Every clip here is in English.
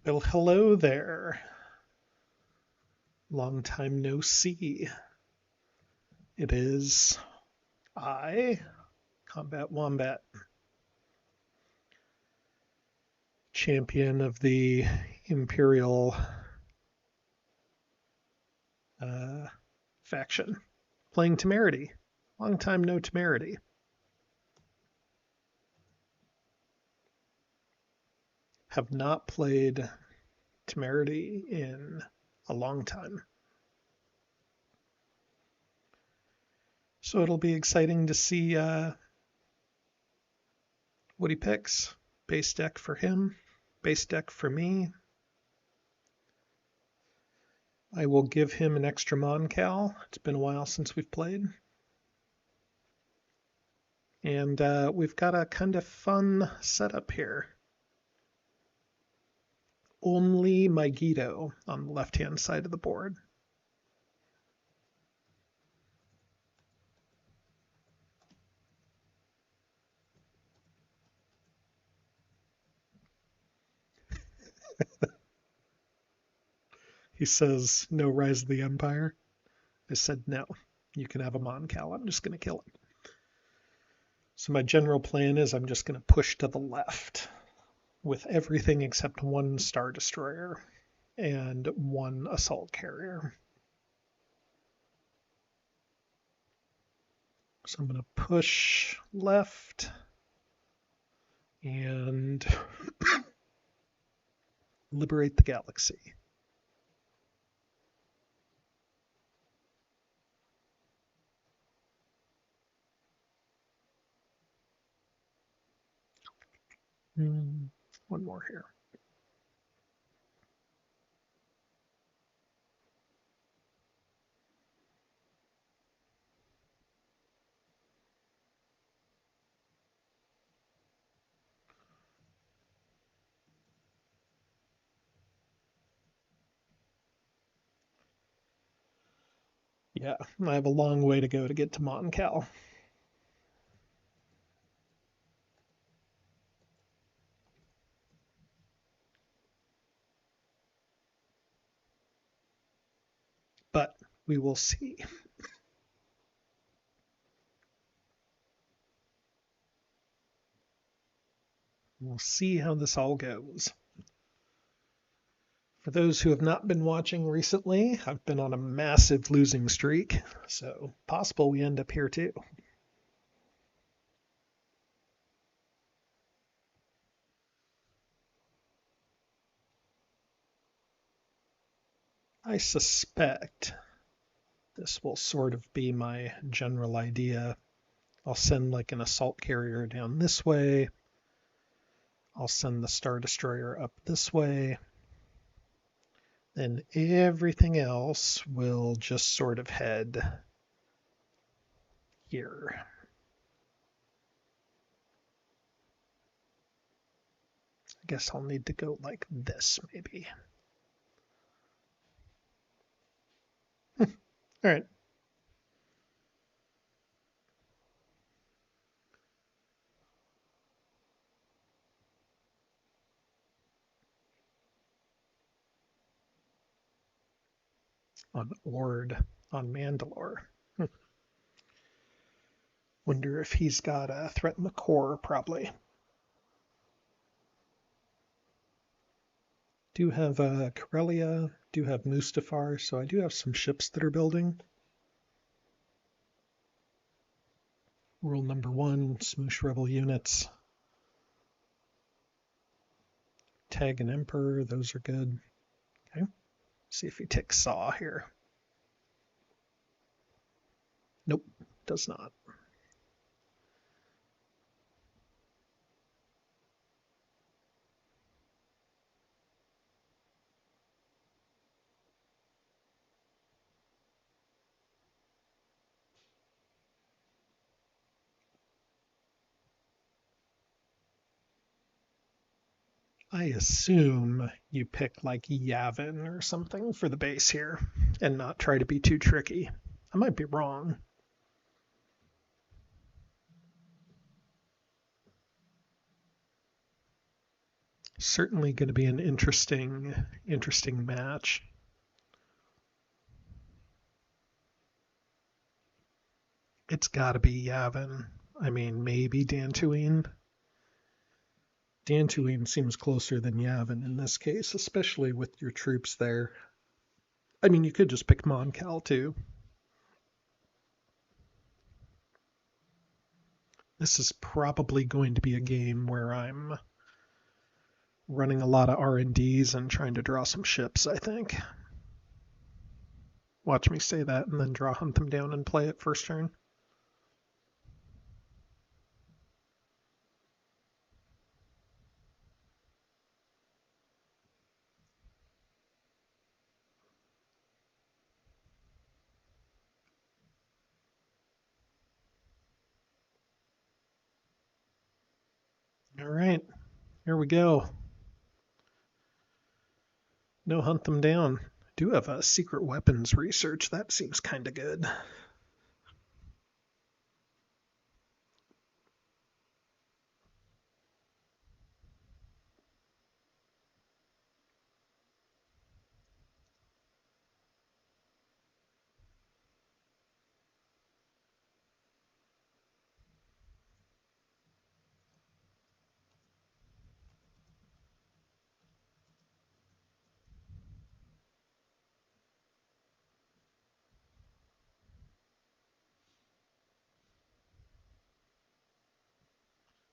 Well, hello there. Long time no see. It is I, Combat Wombat, champion of the Imperial faction, playing Temerity. Long time no Temerity. Have not played Temerity in a long time. So it'll be exciting to see what he picks. Base deck for him, base deck for me. I will give him an extra Moncal. It's been a while since we've played. And we've got a kind of fun setup here. Only Megiddo on the left-hand side of the board. He says, no Rise of the Empire. I said, no, you can have a Moncal. I'm just going to kill it. So my general plan is I'm just going to push to the left with everything except one Star Destroyer and one Assault Carrier. So I'm going to push left and liberate the galaxy. One more here. Yeah, I have a long way to go to get to Moncal. But we will see. We'll see how this all goes. For those who have not been watching recently, I've been on a massive losing streak, so possible we end up here too. I suspect this will sort of be my general idea. I'll send like an assault carrier down this way. I'll send the Star Destroyer up this way. Then everything else will just sort of head here. I guess I'll need to go like this maybe. All right. On Ord on Mandalore. Wonder if he's got a threat in the core, probably. Do have Corellia, do have Mustafar, so I do have some ships that are building. Rule number 1, smoosh rebel units. Tag an Emperor, those are good. Okay. See if he takes Saw here. Nope, does not. I assume you pick like Yavin or something for the base here and not try to be too tricky. I might be wrong. Certainly going to be an interesting match. It's got to be Yavin. I mean, maybe Dantooine. Dantooine seems closer than Yavin in this case, especially with your troops there. I mean, you could just pick Moncal too. This is probably going to be a game where I'm running a lot of R&Ds and trying to draw some ships, I think. Watch me say that and then hunt them down and play it first turn. All right, here we go. No, hunt them down. I do have a secret weapons research. That seems kind of good.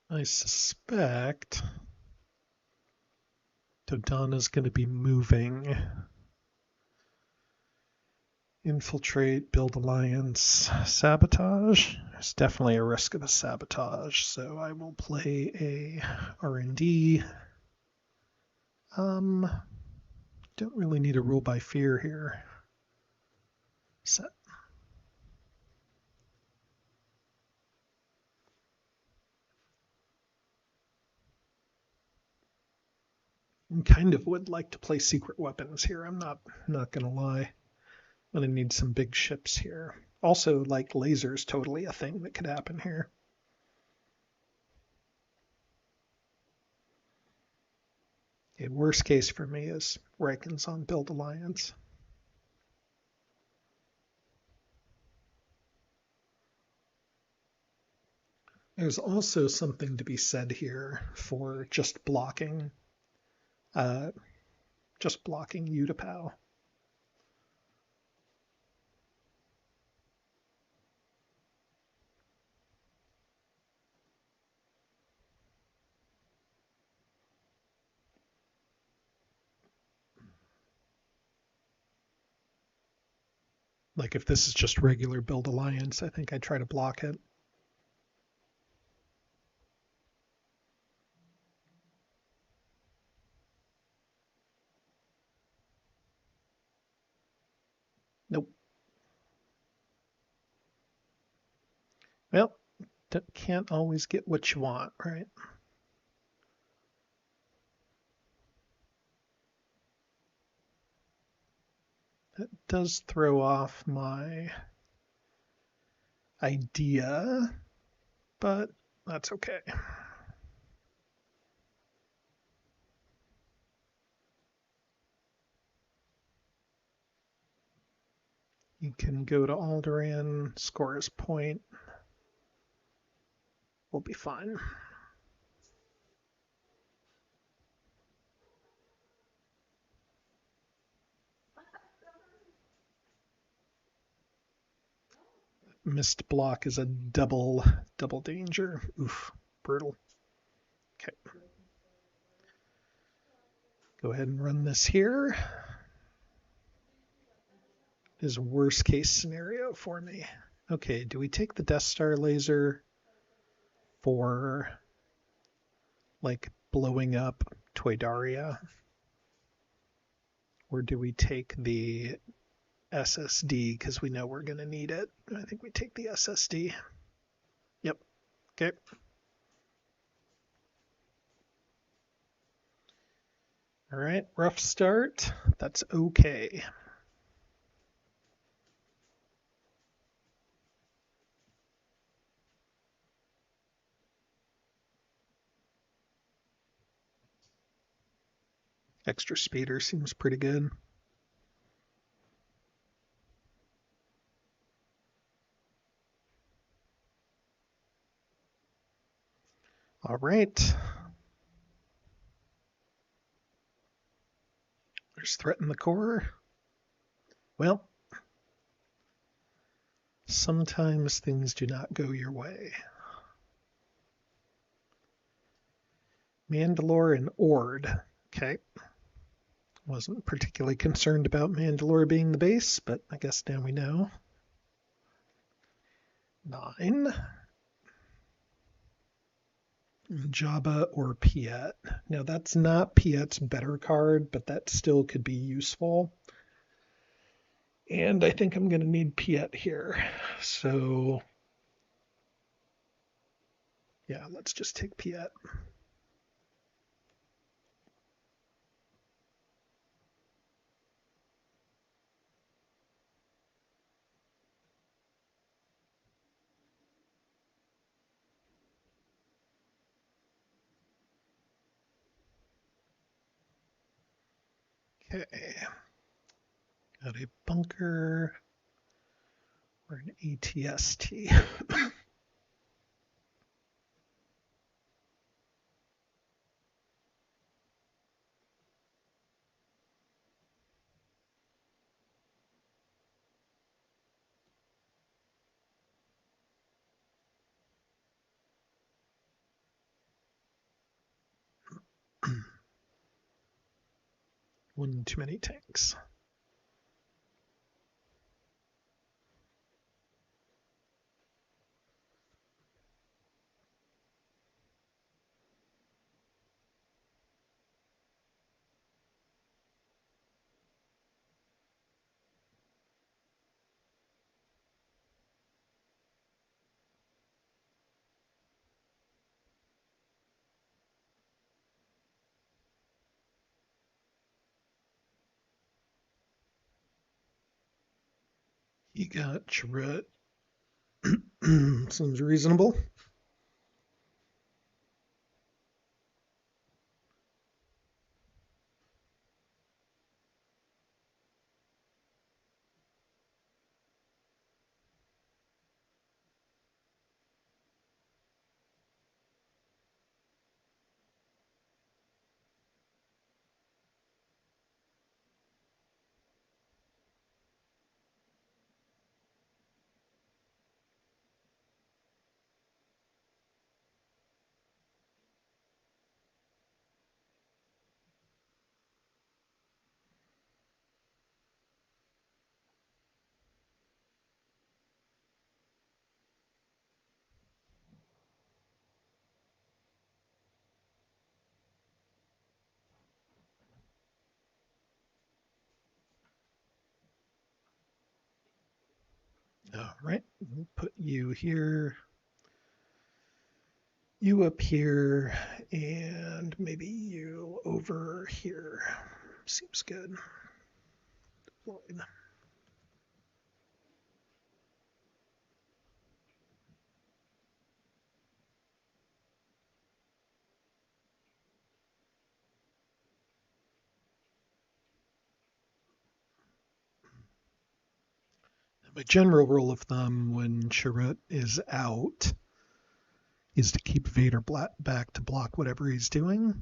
I suspect Dodonna's going to be moving. Infiltrate, build alliance, sabotage. There's definitely a risk of a sabotage, so I will play a R&D. Don't really need a rule by fear here. Set. I kind of would like to play secret weapons here. I'm not gonna lie. I'm gonna need some big ships here. Also, like lasers, totally a thing that could happen here. Okay, worst case for me is Raiken's on Build Alliance. There's also something to be said here for just blocking Utapau. Like if this is just regular Build Alliance, I think I'd try to block it. Nope. Well, can't always get what you want, right? That does throw off my idea, but that's okay. You can go to Alderaan, score his point. We'll be fine. Missed block is a double danger. Oof, brutal. Okay. Go ahead and run this here. Is worst case scenario for me. Okay, do we take the Death Star laser for like blowing up Toydaria? Or do we take the SSD because we know we're going to need it? I think we take the SSD. Yep. Okay. All right, rough start. That's okay. Extra speeder seems pretty good. All right. There's threaten the core. Well, sometimes things do not go your way. Mandalore and Ord. Okay. Wasn't particularly concerned about Mandalore being the base, but I guess now we know. 9. Jabba or Piet. Now that's not Piet's better card, but that still could be useful. And I think I'm going to need Piet here. So yeah, let's just take Piet. Okay. Got a bunker or an ATST. One too many tanks. You got Chirrut. Seems reasonable. All right, we'll put you here, you up here, and maybe you over here. Seems good. Deployed. My general rule of thumb when Chirrut is out is to keep Vader back to block whatever he's doing.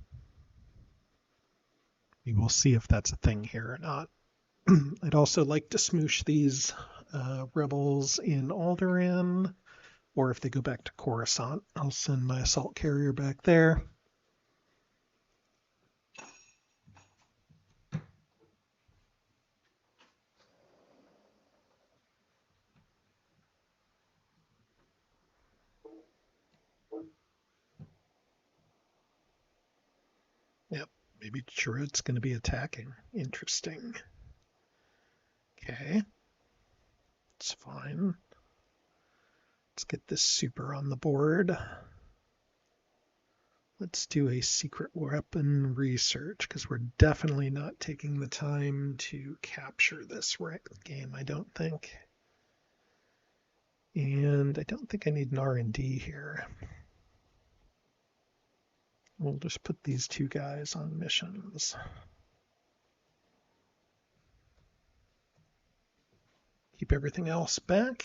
We will see if that's a thing here or not. I'd also like to smoosh these rebels in Alderaan, or if they go back to Coruscant, I'll send my assault carrier back there. Yep, maybe Chirrut's going to be attacking. Interesting. Okay, it's fine. Let's get this super on the board. Let's do a secret weapon research because we're definitely not taking the time to capture this game, I don't think. And I don't think I need an R&D here. We'll just put these two guys on missions. Keep everything else back.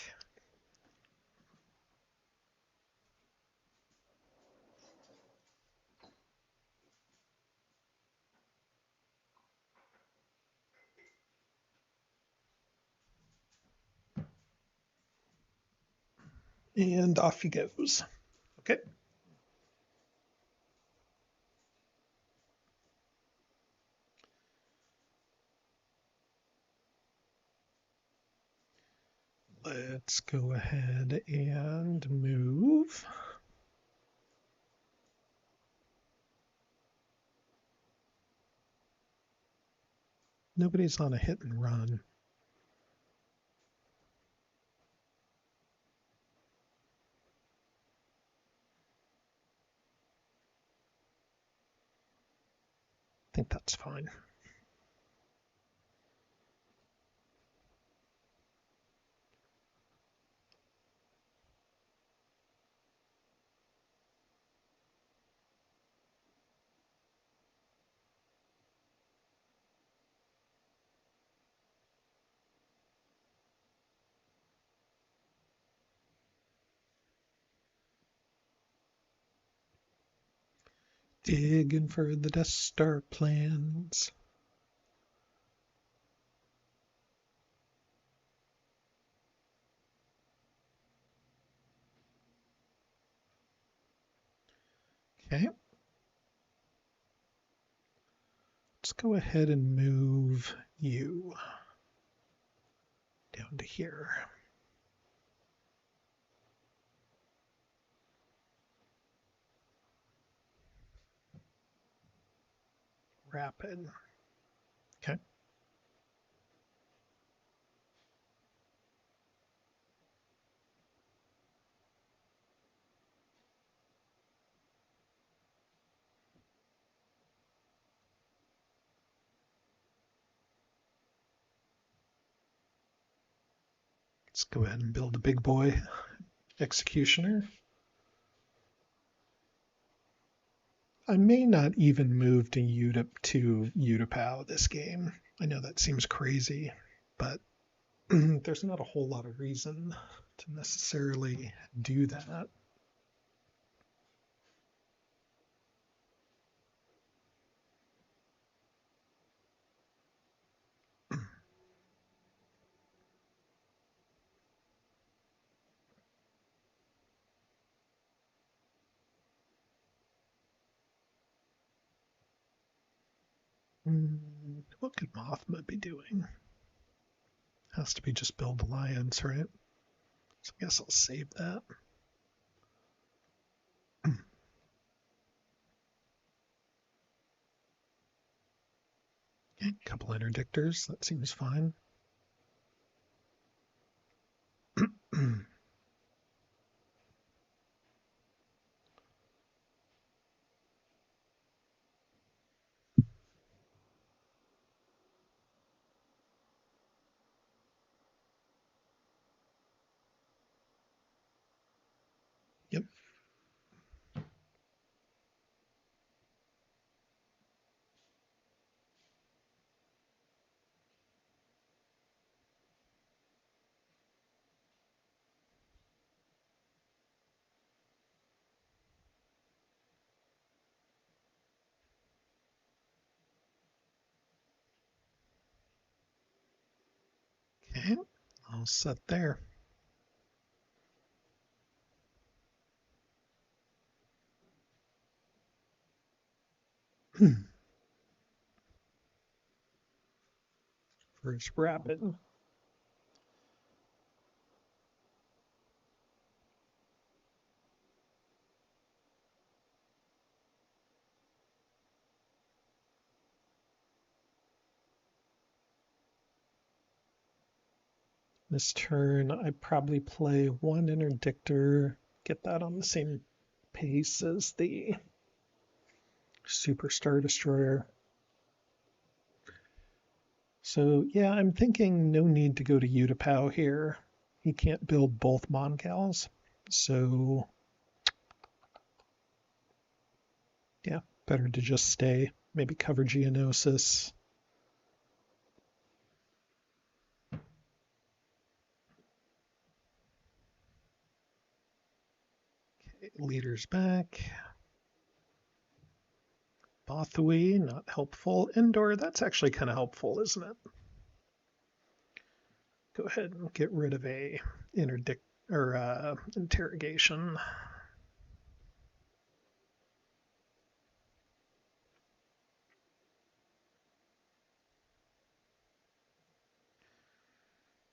And off he goes. Okay. Let's go ahead and move. Nobody's on a hit and run. I think that's fine. Digging for the Death Star plans. Okay. Let's go ahead and move you down to here. Rapid. Okay. Let's go ahead and build a big boy executioner. I may not even move to Utapau this game. I know that seems crazy, but there's not a whole lot of reason to necessarily do that. What could Mothma be doing? Has to be just build alliance, right? So I guess I'll save that. Okay, a couple interdictors, that seems fine. Yep. Okay, all set there. First rapid. This turn, I probably play one interdictor, get that on the same pace as the Super Star Destroyer. So yeah, I'm thinking no need to go to Utapau here. He can't build both Moncals. So yeah, better to just stay. Maybe cover Geonosis. Leaders back. Bothui, not helpful. Endor, that's actually kind of helpful, isn't it? Go ahead and get rid of a interdict or interrogation.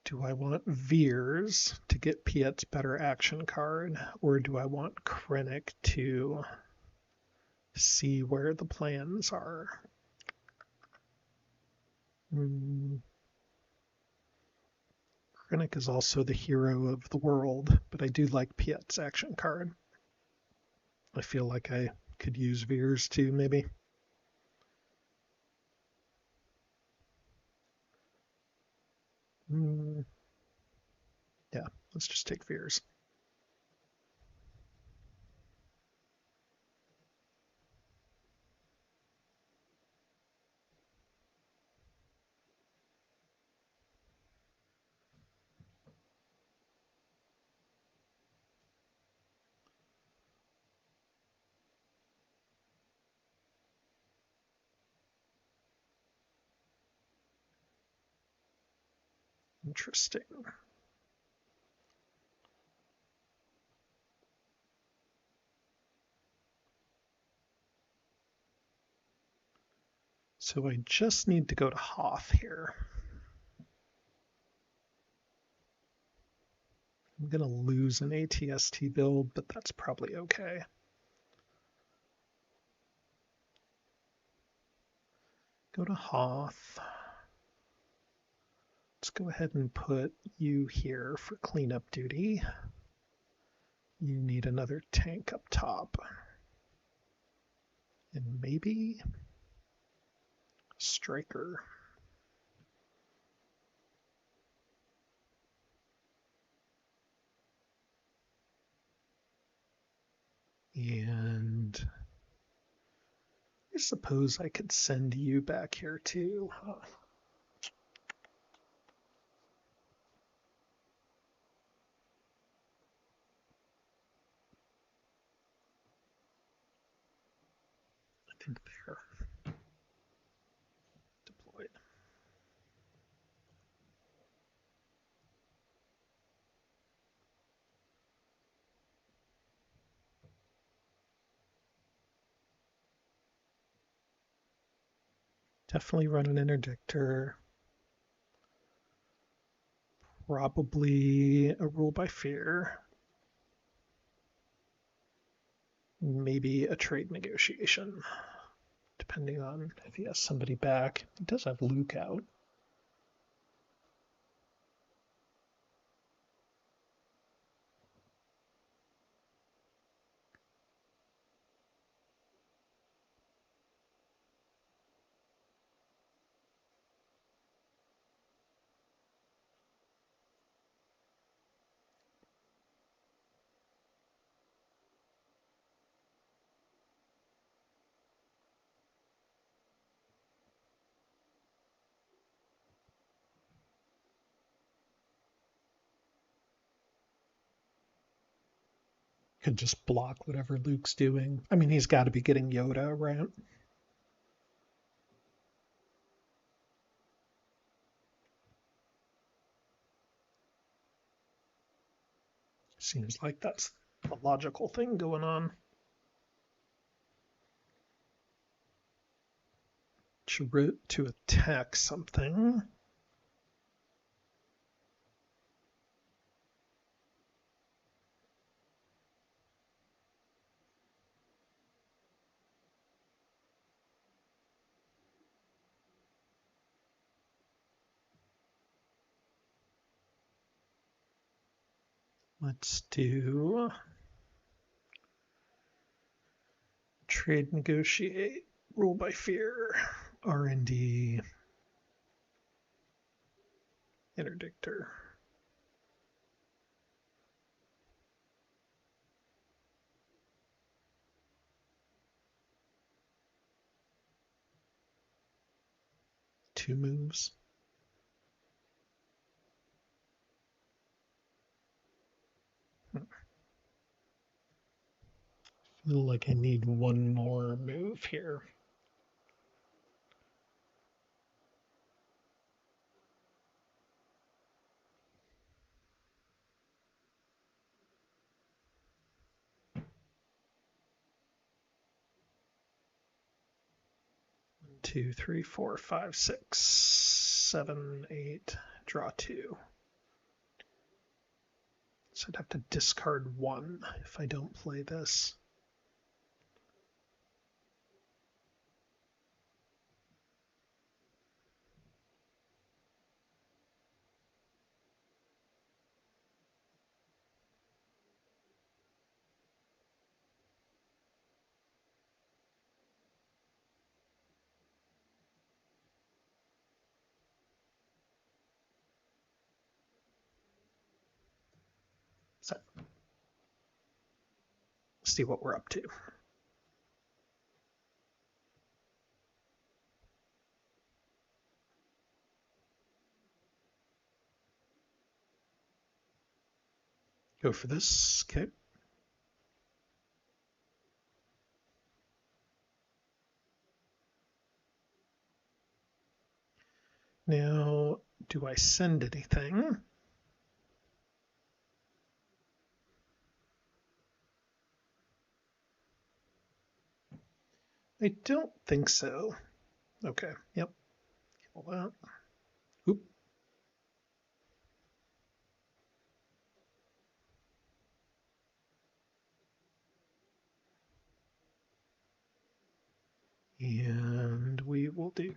Do I want Veers to get Piet's better action card, or do I want Krennic to see where the plans are? Krennic is also the hero of the world, but I do like Piet's action card. I feel like I could use Veers too, maybe. Yeah, let's just take Veers. Interesting. So I just need to go to Hoth here. I'm going to lose an ATST build, but that's probably okay. Go to Hoth. Let's go ahead and put you here for cleanup duty. You need another tank up top. And maybe Striker. And I suppose I could send you back here too. I think they're deployed. Definitely run an interdictor. Probably a rule by fear. Maybe a trade negotiation, depending on if he has somebody back. He does have Luke out. Could just block whatever Luke's doing. I mean, he's got to be getting Yoda, right? Seems like that's a logical thing going on. To attack something. Let's do trade negotiate, rule by fear, R&D, interdictor. Two moves. feel like I need one more move here. Two, three, four, five, six, 7, 8, draw 2. So I'd have to discard 1 if I don't play this. So see what we're up to. Go for this. Okay. Now, do I send anything? I don't think so. Okay. Yep. Kill that. Oop. And we will do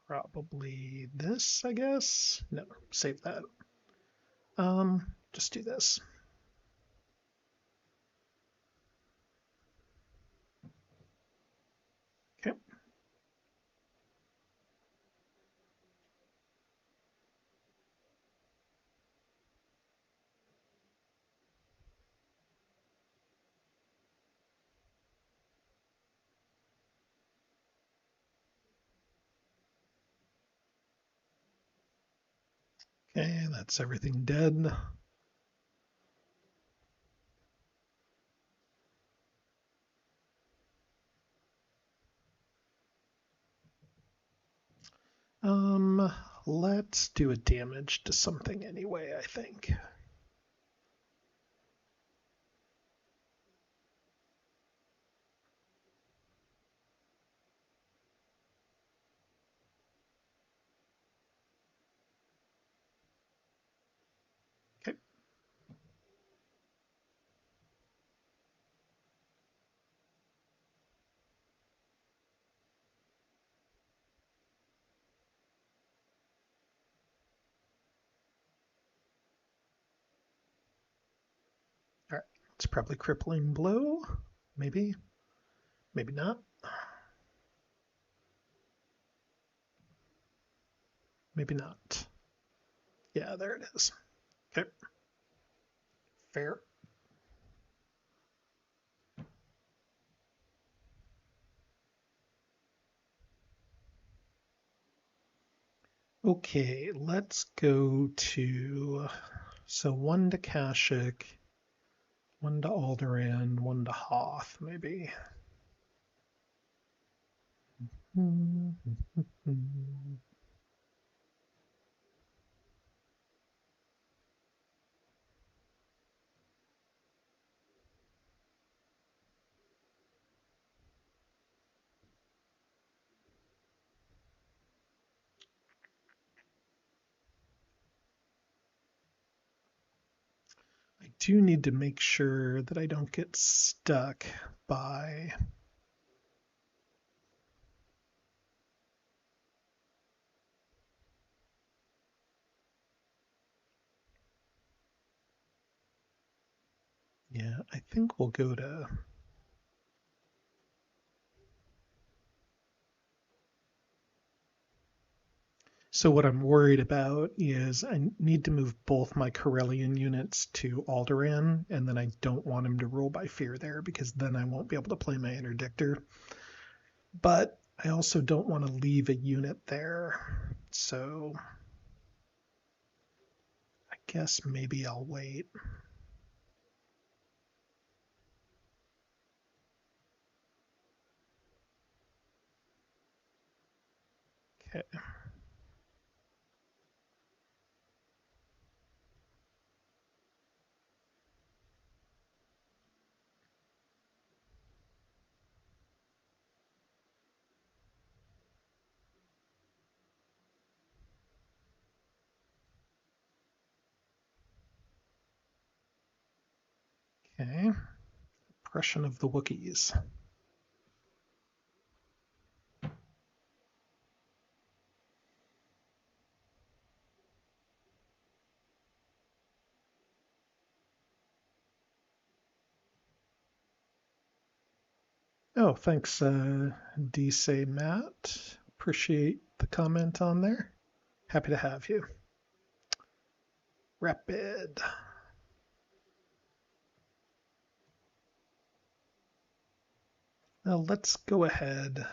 probably this, I guess. No, save that. Just do this. Okay. Okay, that's everything dead. Let's do a damage to something anyway, I think. Okay. All right. It's probably crippling blow. Maybe. Maybe not. Maybe not. Yeah, there it is. Okay. Fair. Okay, let's go to, so 1 to Kashyyyk, 1 to Alderaan, 1 to Hoth, maybe. I do need to make sure that I don't get stuck by yeah, I think we'll go to So what I'm worried about is I need to move both my Corellian units to Alderaan, and then I don't want him to rule by fear there because then I won't be able to play my interdictor. But I also don't want to leave a unit there. So I guess maybe I'll wait. Okay. Okay. Oppression of the Wookiees. Oh, thanks, DC Matt. Appreciate the comment on there. Happy to have you. Rapid. Well, let's go ahead.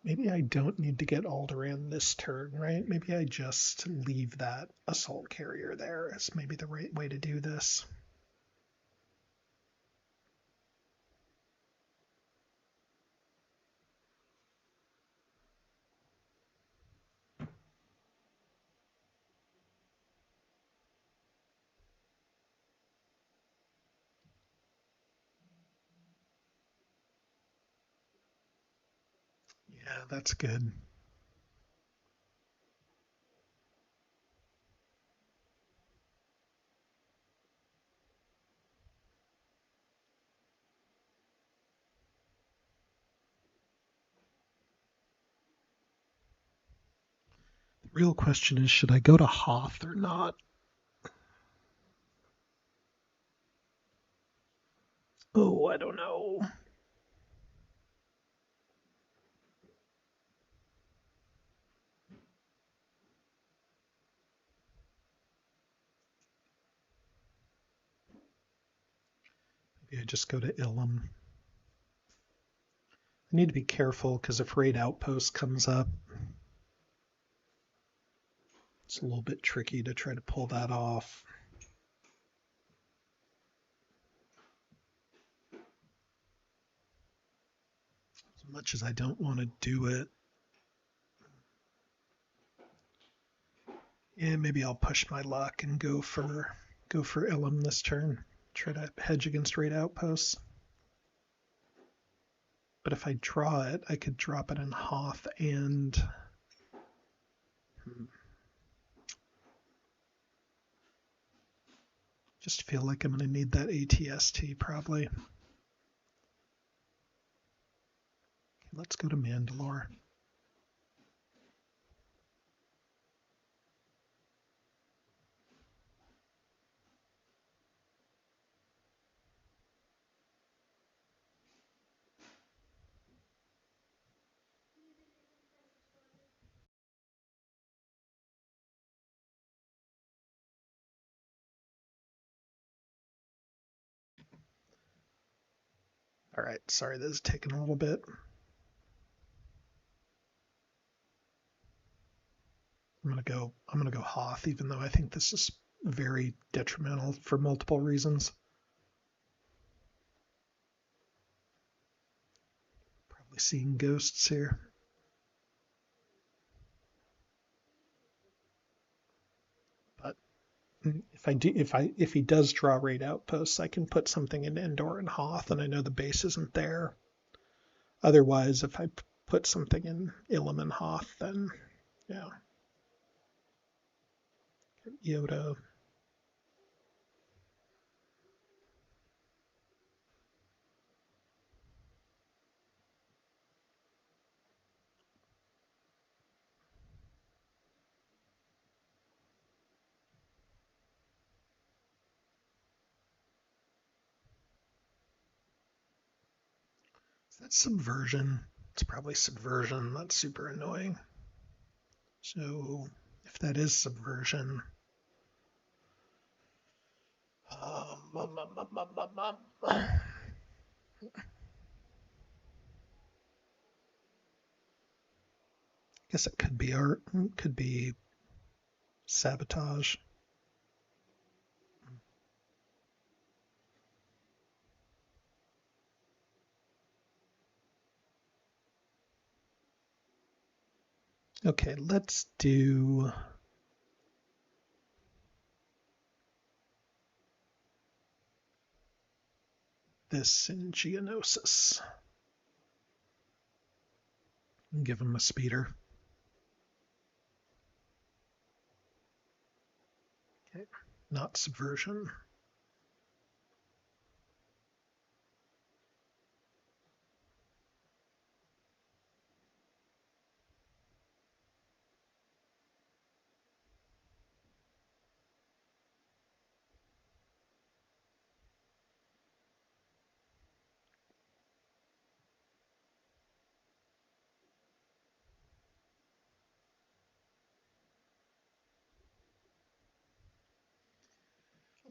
Maybe I don't need to get Alderaan this turn, right? Maybe I just leave that assault carrier there as maybe the right way to do this. Yeah, that's good. The real question is, should I go to Hoth or not? Oh, I don't know. Maybe I just go to Ilum. I need to be careful because if Raid Outpost comes up, it's a little bit tricky to try to pull that off. As much as I don't want to do it. Yeah, maybe I'll push my luck and go for Ilum this turn. Try to hedge against Raid Outposts. But if I draw it, I could drop it in Hoth and just feel like I'm going to need that ATST probably. Okay, let's go to Mandalore. All right, sorry, this is taking a little bit. I'm gonna go Hoth, even though I think this is very detrimental for multiple reasons. Probably seeing ghosts here. But if he does draw Raid Outposts, I can put something in Endor and Hoth, and I know the base isn't there. Otherwise, if I put something in Ilum and Hoth, then yeah, Yoda. That's subversion. It's probably subversion. That's super annoying. So if that is subversion, I guess it could be art, could be sabotage. Okay, let's do this in Geonosis. And give him a speeder. Okay, not subversion.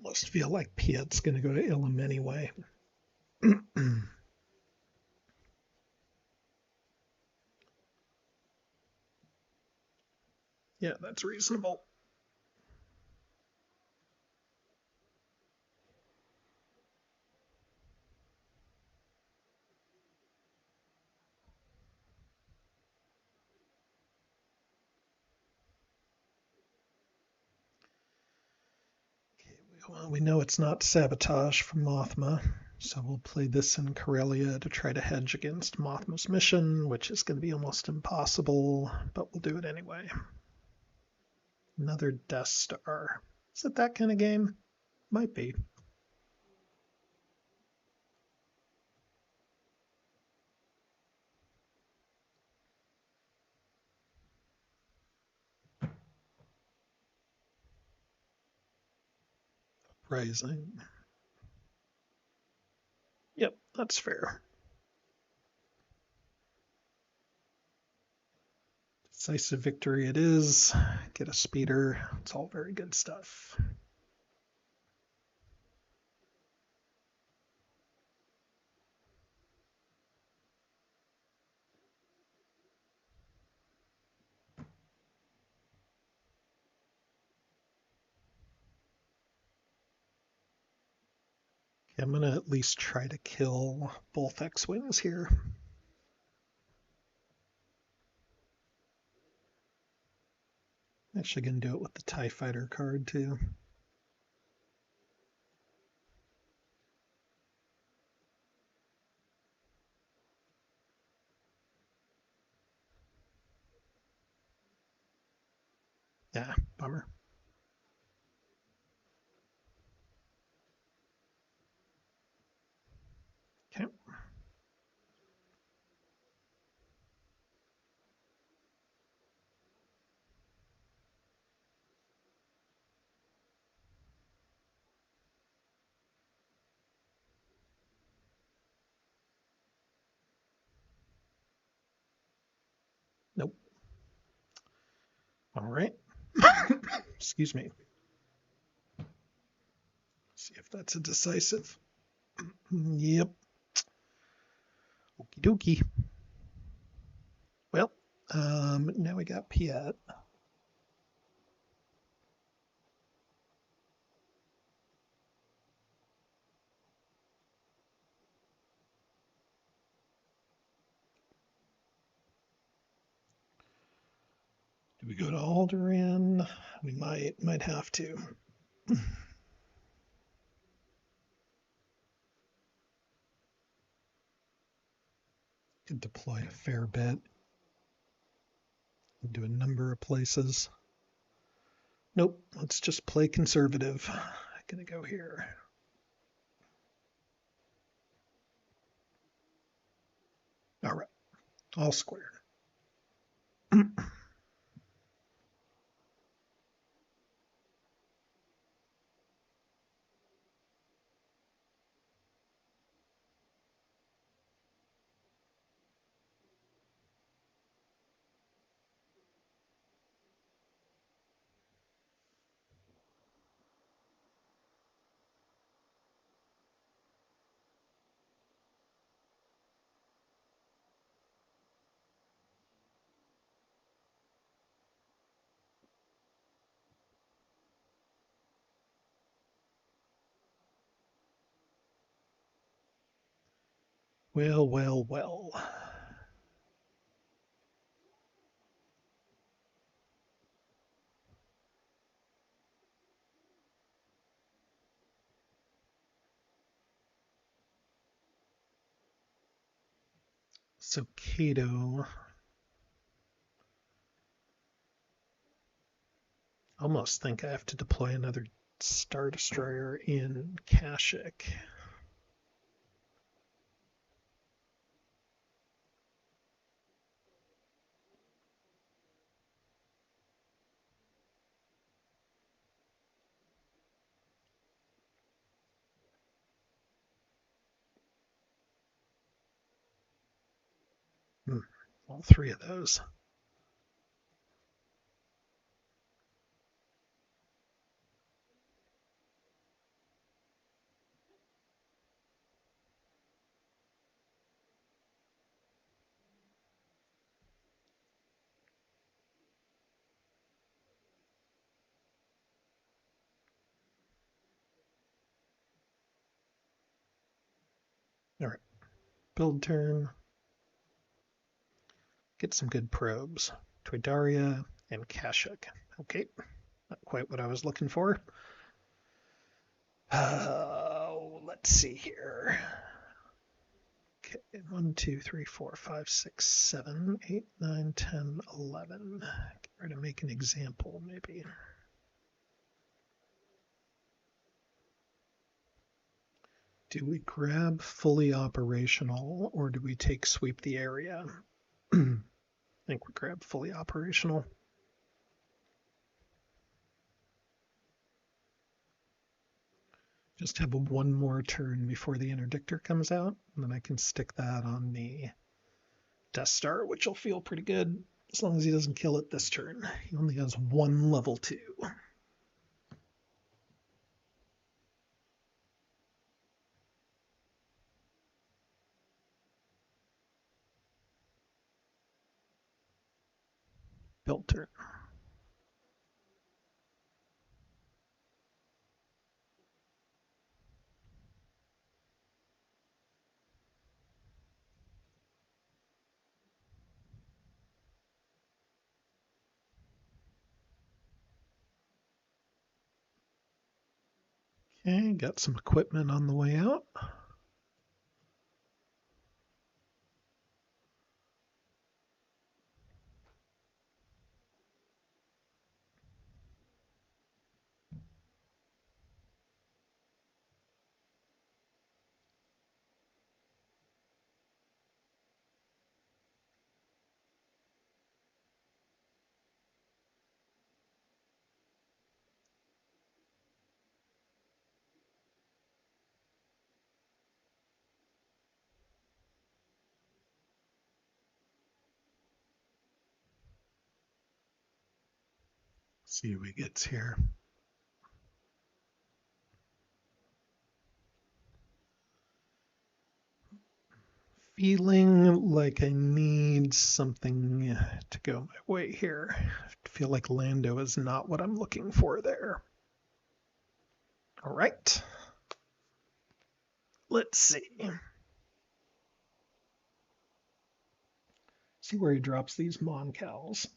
Almost feel like Piet's going to go to Ilum anyway. Yeah, that's reasonable. Well, we know it's not sabotage from Mothma, so we'll play this in Corellia to try to hedge against Mothma's mission, which is going to be almost impossible, but we'll do it anyway. Another Death Star. Is it that kind of game? Might be. Rising. Yep, that's fair. Decisive victory it is. Get a speeder. It's all very good stuff. Okay, I'm going to at least try to kill both X-Wings here. Actually going to do it with the TIE Fighter card too. Yeah, bummer. Okay. Nope. All right. Excuse me. See if that's a decisive. Yep. Okie dokie. Well, now we got Piet. Do we go to Alderaan? We might have to. Could deploy a fair bit. Do a number of places. Nope, let's just play conservative. Gonna go here. All right, all square. Well, well, well. So Cato, almost think I have to deploy another Star Destroyer in Kashyyyk. All three of those. All right, build turn. Get some good probes. Toydaria and Kashyyyk. Okay, not quite what I was looking for. Let's see here. Okay, 1, 2, 3, 4, 5, 6, 7, 8, 9, 10, 11. Get ready to make an example, maybe. Do we grab fully operational or do we take sweep the area? I think we grab fully operational. Just have one more turn before the interdictor comes out, and then I can stick that on the Death Star, which will feel pretty good as long as he doesn't kill it this turn. He only has one level 2. Build turn. Okay, got some equipment on the way out. See what he gets here. Feeling like I need something to go my way here. I feel like Lando is not what I'm looking for there. All right. Let's see. See where he drops these Moncals.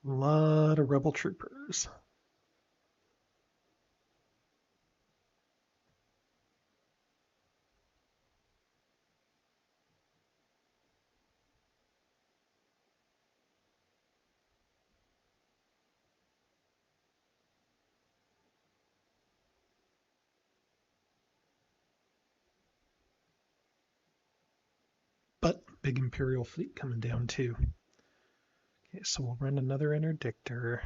A lot of rebel troopers. But big Imperial fleet coming down too. Okay, so we'll run another interdictor.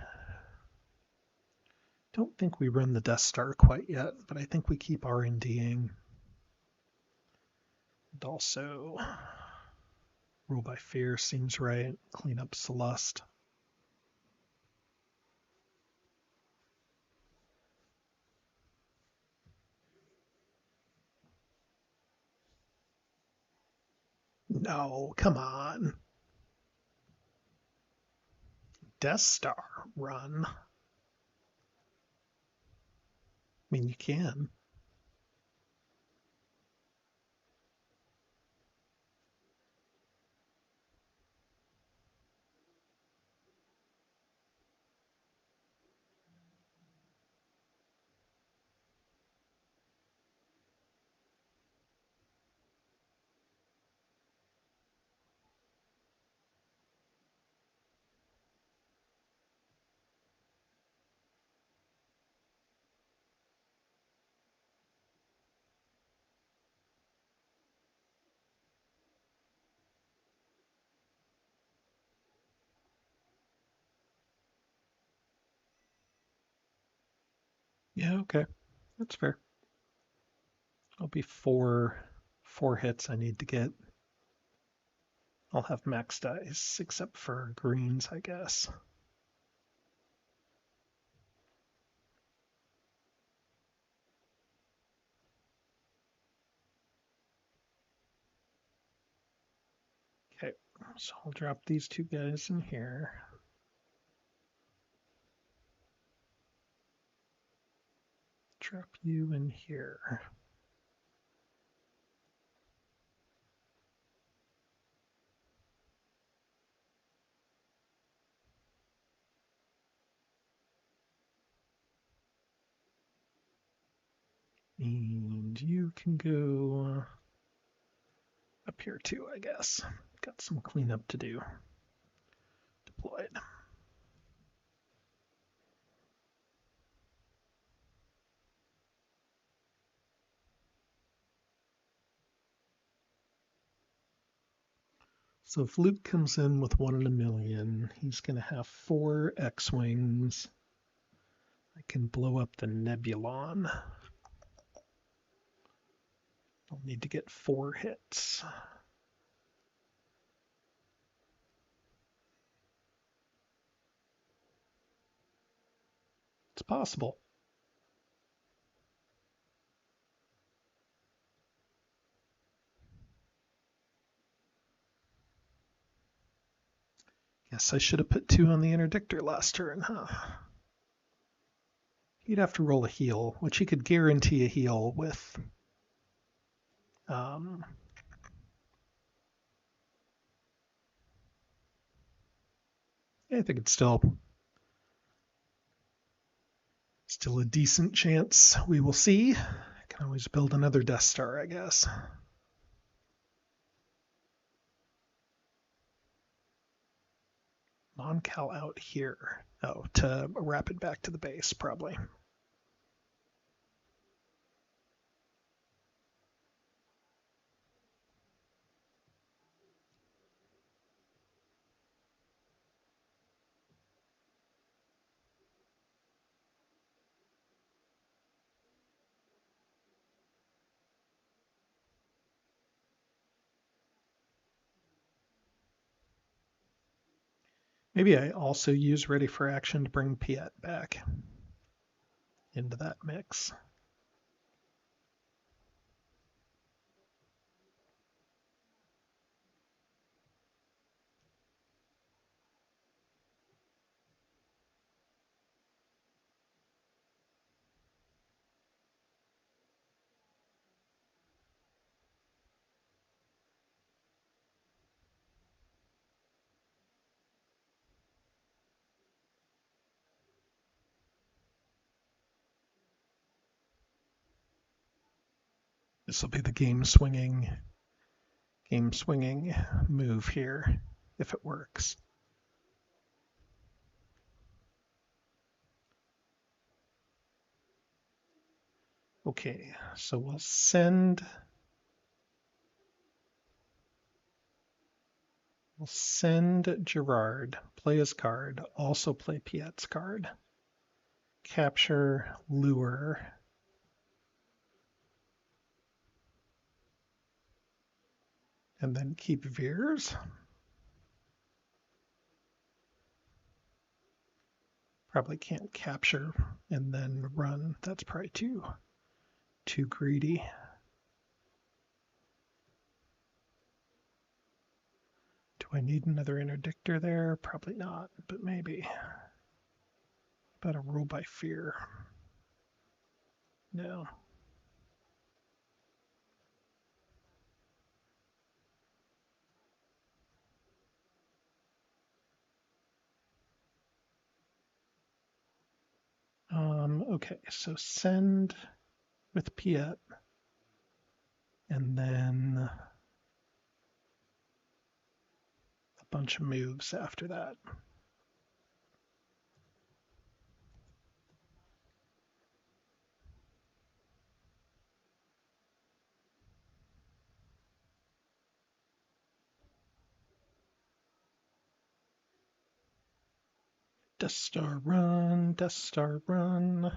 Don't think we run the Death Star quite yet, but I think we keep R&Ding. And also, Rule by Fear seems right. Clean up Celeste. No, come on. Death Star run. I mean, you can. Yeah, okay. That's fair. I'll be four hits I need to get. I'll have max dice, except for greens, I guess. Okay, so I'll drop these two guys in here. Drop you in here. And you can go up here too, I guess. Got some cleanup to do. Deployed. So if Luke comes in with 1 in a million, he's going to have 4 X-Wings. I can blow up the Nebulon. I'll need to get 4 hits. It's possible. Guess I should have put 2 on the interdictor last turn, huh? He'd have to roll a heal, which he could guarantee a heal with. I think it's still a decent chance. We will see. I can always build another Death Star, I guess. Non-cal out here. Oh, to wrap it back to the base, probably. Maybe I also use Ready for Action to bring Piet back into that mix. This will be the game swinging move here, if it works. Okay, so we'll send We'll send Gerard, play his card, also play Piet's card. Capture, lure. And then keep Veers. Probably can't capture and then run. That's probably too greedy. Do I need another interdictor there? Probably not, but maybe. About a rule by fear. No. Okay, so send with Piet, and then a bunch of moves after that. Death Star run, Death Star run.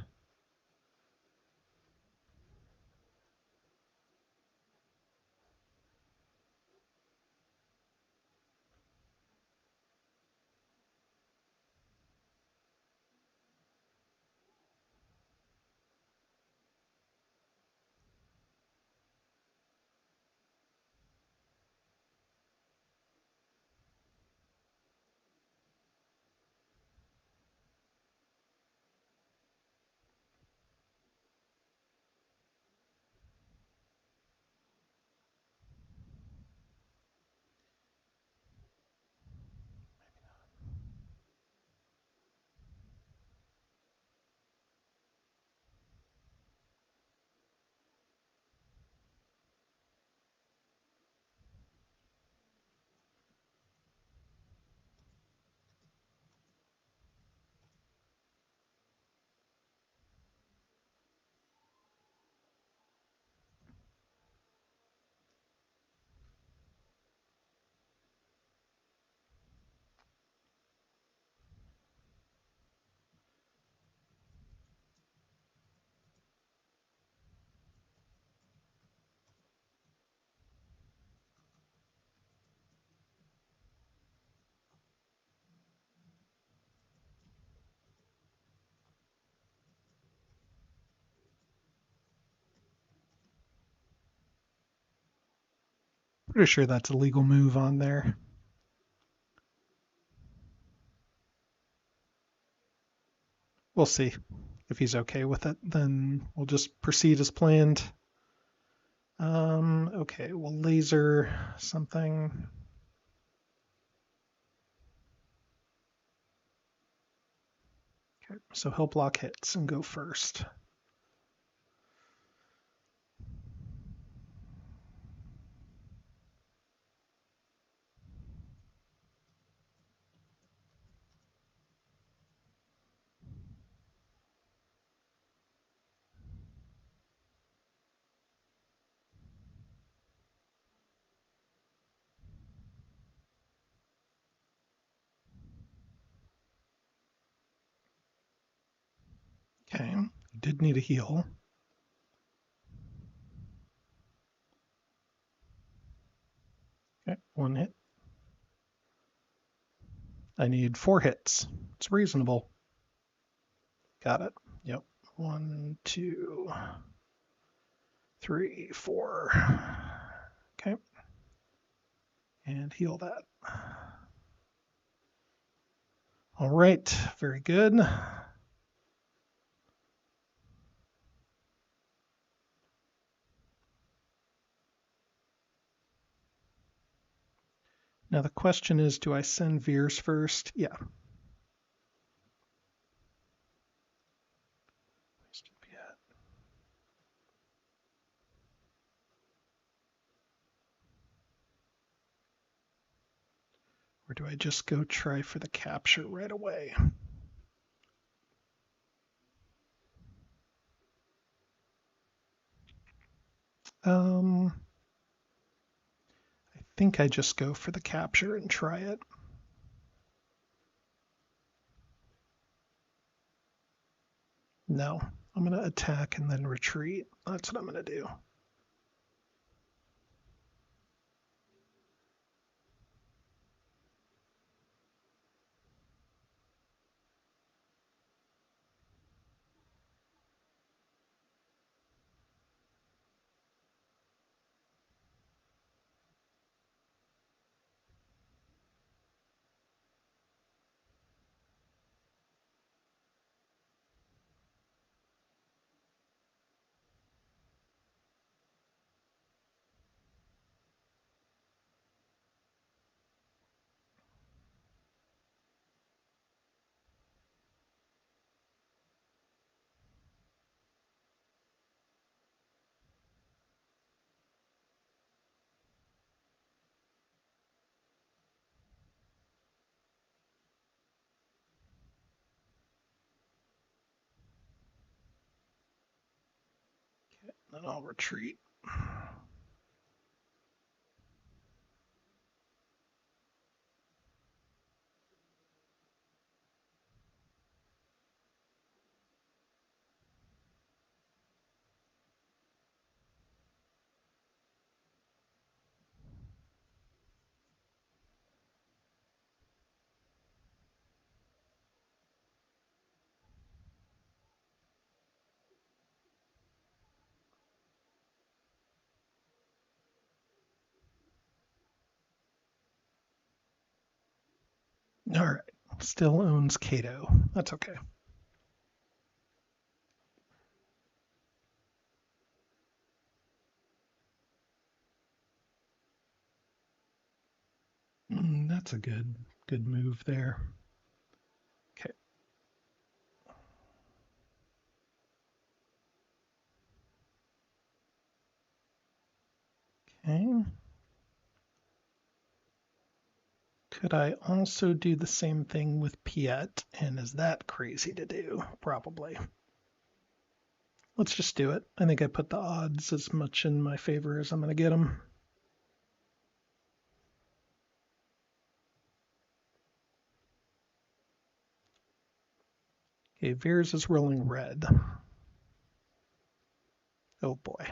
Pretty sure that's a legal move on there. We'll see. If he's okay with it, then we'll just proceed as planned. Okay, we'll laser something. Okay, so he'll block hits and go first. Okay, did need a heal. Okay, 1 hit. I need 4 hits. It's reasonable. Got it. Yep. 1, 2, 3, 4. Okay. And heal that. All right, very good. Now the question is, do I send Veers first? Yeah. Or do I just go try for the capture right away? I think I just go for the capture and try it. No, I'm going to attack and then retreat. That's what I'm going to do. Then I'll retreat. All right, still owns Cato. That's okay. That's a good move there. Okay. Okay. Could I also do the same thing with Piet? And is that crazy to do? Probably. Let's just do it. I think I put the odds as much in my favor as I'm going to get them. Okay, Veers is rolling red. Oh boy.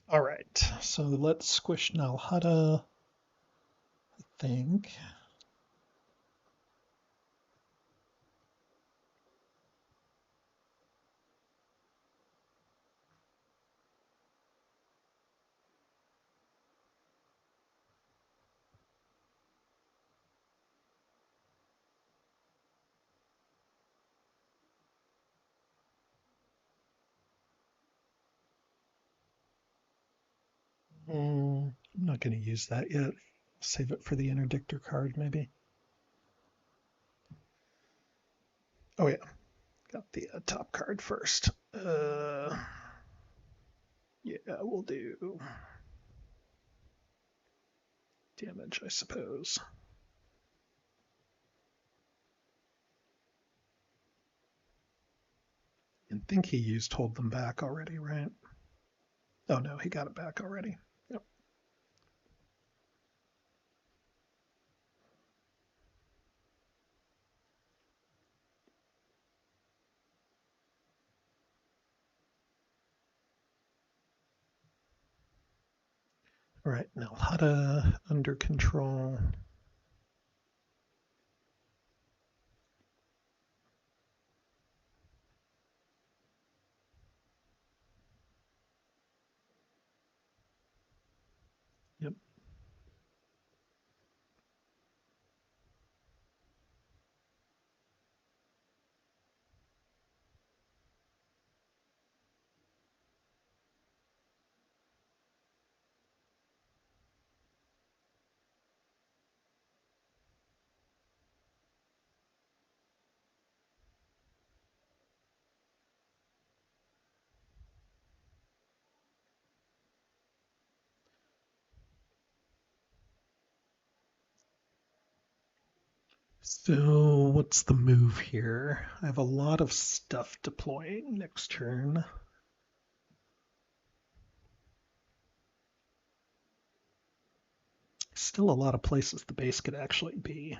All right, so let's squish Nalhada, I think. I'm not going to use that yet. Save it for the interdictor card, maybe. Oh yeah, got the top card first. Yeah, we'll do damage, I suppose. I think he used hold them back already, right? Oh no, he got it back already. Yep. All right, now Hutta under control. Yep. So what's the move here? I have a lot of stuff deploying next turn. Still a lot of places the base could actually be.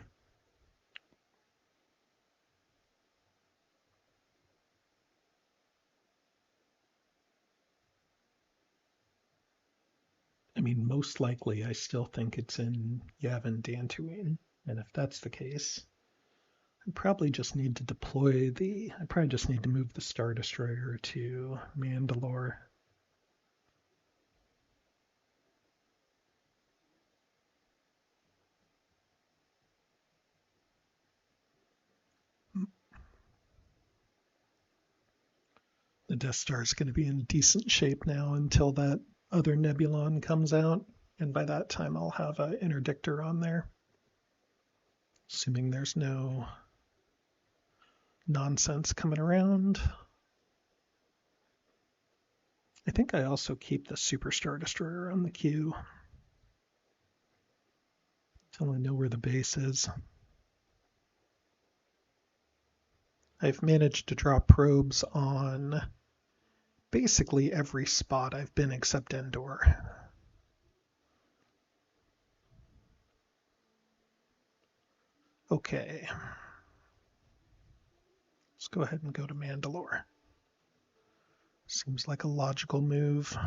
I mean, most likely I still think it's in Yavin Dantooine. And if that's the case, I probably just need to I probably just need to move the Star Destroyer to Mandalore. The Death Star is going to be in decent shape now until that other Nebulon comes out. And by that time, I'll have an interdictor on there. Assuming there's no nonsense coming around. I think I also keep the Super Star Destroyer on the queue until I know where the base is. I've managed to drop probes on basically every spot I've been except Endor. Okay. Let's go ahead and go to Mandalore. Seems like a logical move.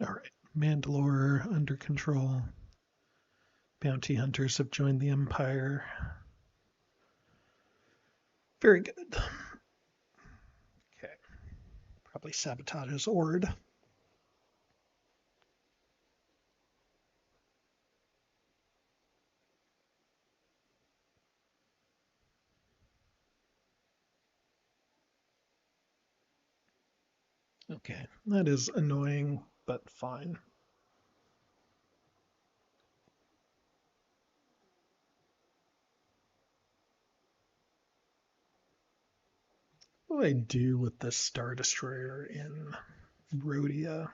All right, Mandalore under control. Bounty hunters have joined the Empire. Very good. Okay, probably sabotage his Ord. Okay, that is annoying, but fine. What do I do with the Star Destroyer in Rhodia?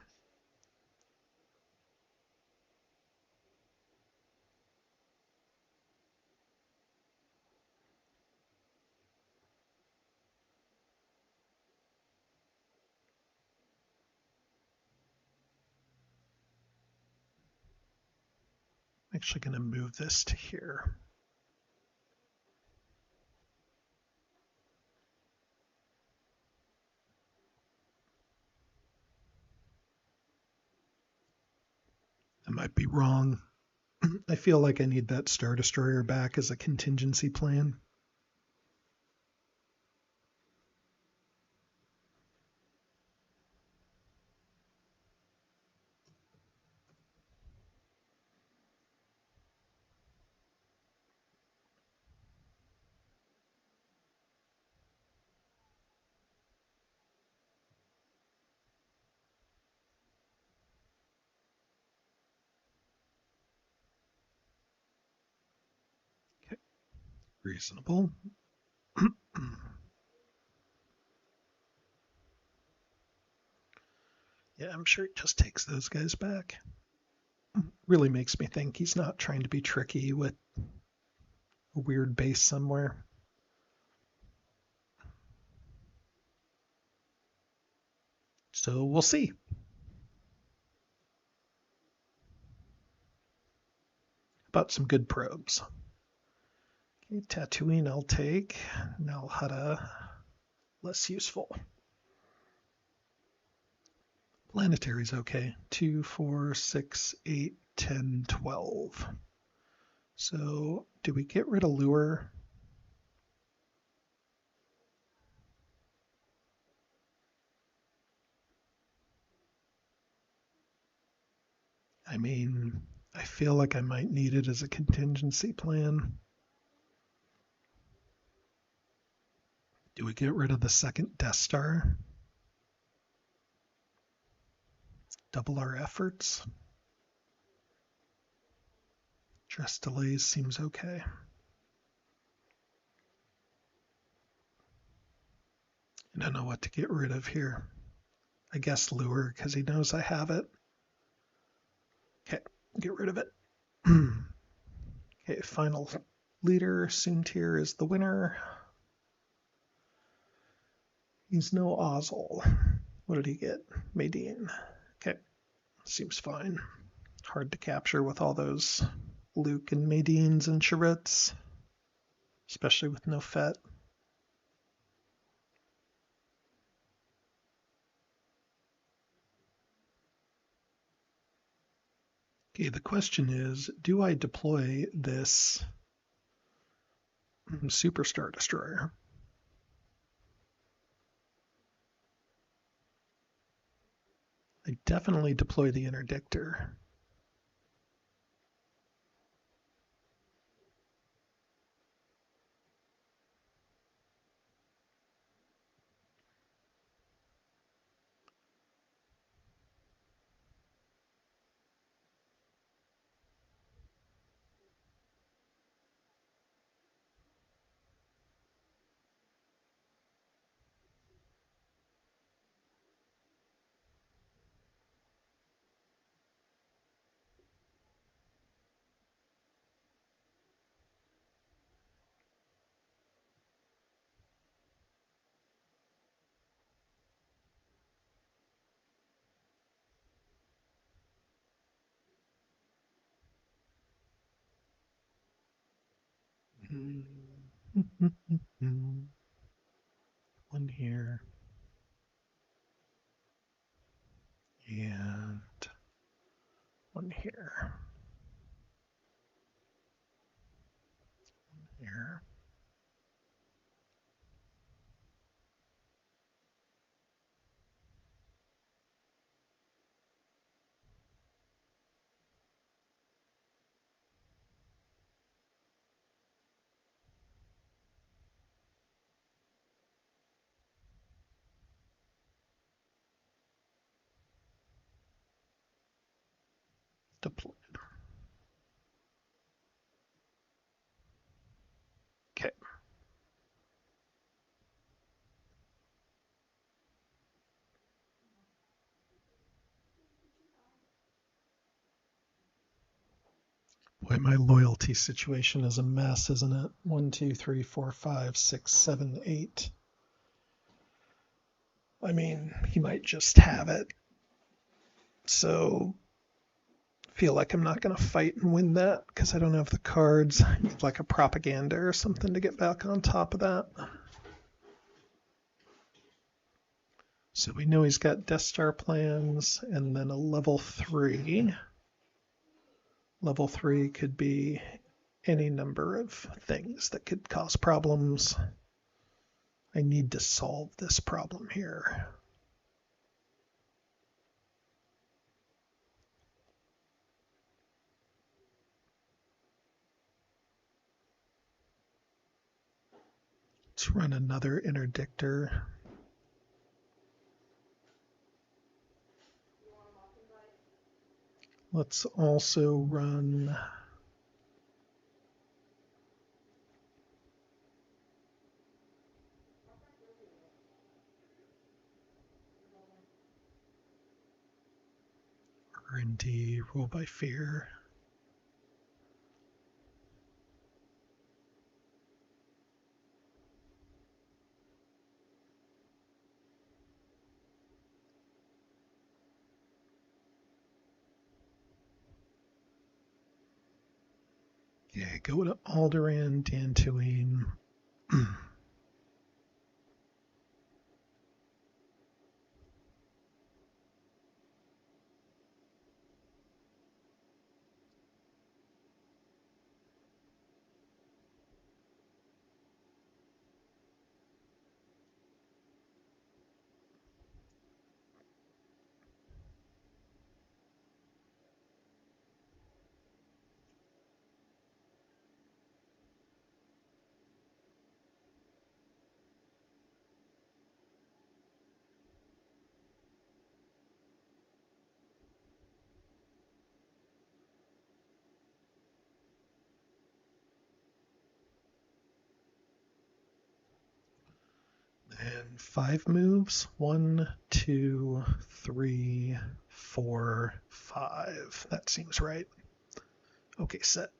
I'm actually going to move this to here. I might be wrong. I feel like I need that Star Destroyer back as a contingency plan. Okay, reasonable. I'm sure it just takes those guys back. Really makes me think he's not trying to be tricky with a weird base somewhere. So we'll see. About some good probes. Okay, Tatooine I'll take. Nal Hutta, less useful. Planetary's okay. 2, 4, 6, 8, 10, 12. So do we get rid of Lure? I mean, I feel like I might need it as a contingency plan. Do we get rid of the second Death Star? Double our efforts? Dress delays seems okay. I don't know what to get rid of here. I guess Lure, because he knows I have it. Okay, get rid of it. Okay, final leader. Soontir is the winner. He's no Ozzel. What did he get? Maydeen. Okay, seems fine. Hard to capture with all those Luke and Maydeens and Charrettes, especially with no Fett. Okay, the question is, do I deploy this Superstar Destroyer? I definitely deploy the Interdictor. One here. And one here. One here. Deployed. Okay. Boy, my loyalty situation is a mess, isn't it? 1, 2, 3, 4, 5, 6, 7, 8. I mean, he might just have it. So I feel like I'm not going to fight and win that because I don't have the cards. I need like a propaganda or something to get back on top of that. So we know he's got Death Star plans and then a level 3. Level 3 could be any number of things that could cause problems. I need to solve this problem here. Let's run another interdictor. Let's also run D, rule by fear. Yeah, go to Alderaan, Dantooine. And 5 moves. 1, 2, 3, 4, 5. That seems right. Okay, set.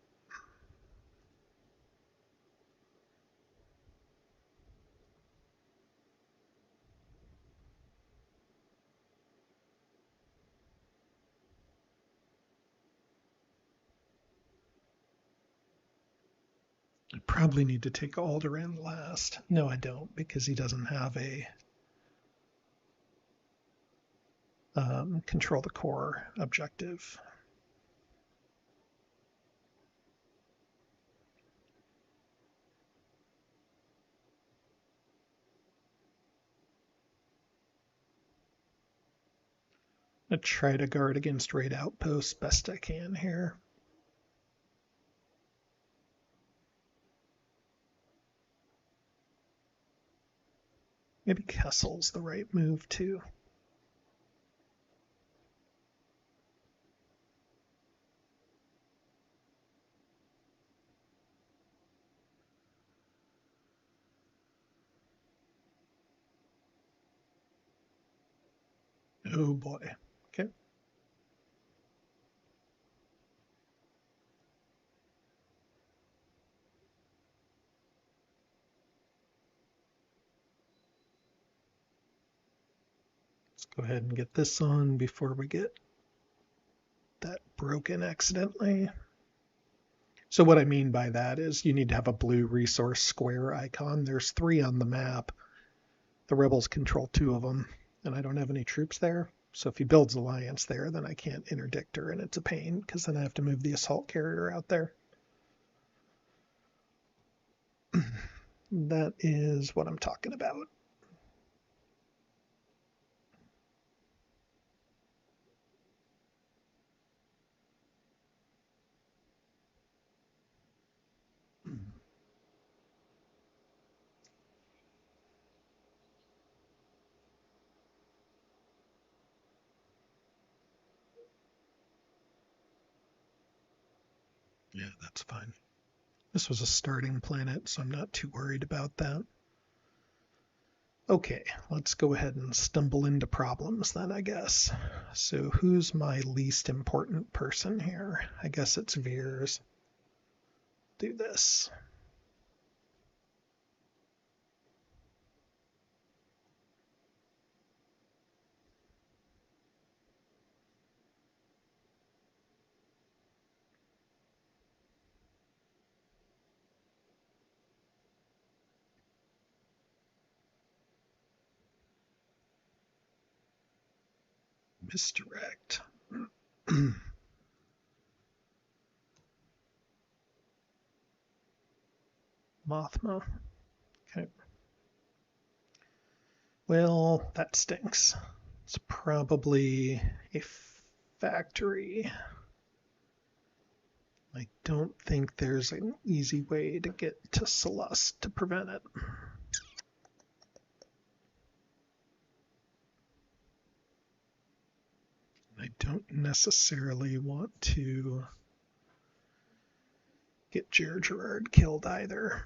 I probably need to take Alderaan last. No, I don't, because he doesn't have a control the core objective. I try to guard against raid outposts best I can here. Maybe Kessel's the right move too. Oh boy. Okay. Let's go ahead and get this on before we get that broken accidentally. So what I mean by that is you need to have a blue resource square icon. There's 3 on the map. The rebels control 2 of them, and I don't have any troops there. So if he builds alliance there, then I can't interdict her, and it's a pain because then I have to move the assault carrier out there. That is what I'm talking about. Yeah, that's fine. This was a starting planet, so I'm not too worried about that. Okay, let's go ahead and stumble into problems then, I guess. So who's my least important person here? I guess it's Veers. Do this. Misdirect. Mothma. Okay. Well, that stinks. It's probably a factory. I don't think there's an easy way to get to Celeste to prevent it. I don't necessarily want to get Jared Gerard killed either.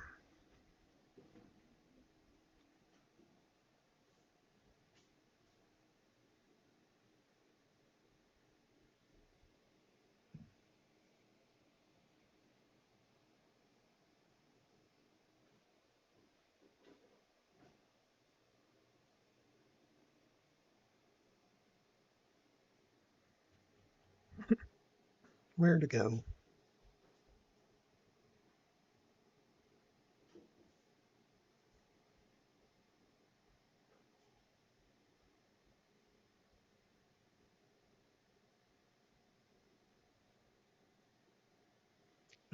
Where to go?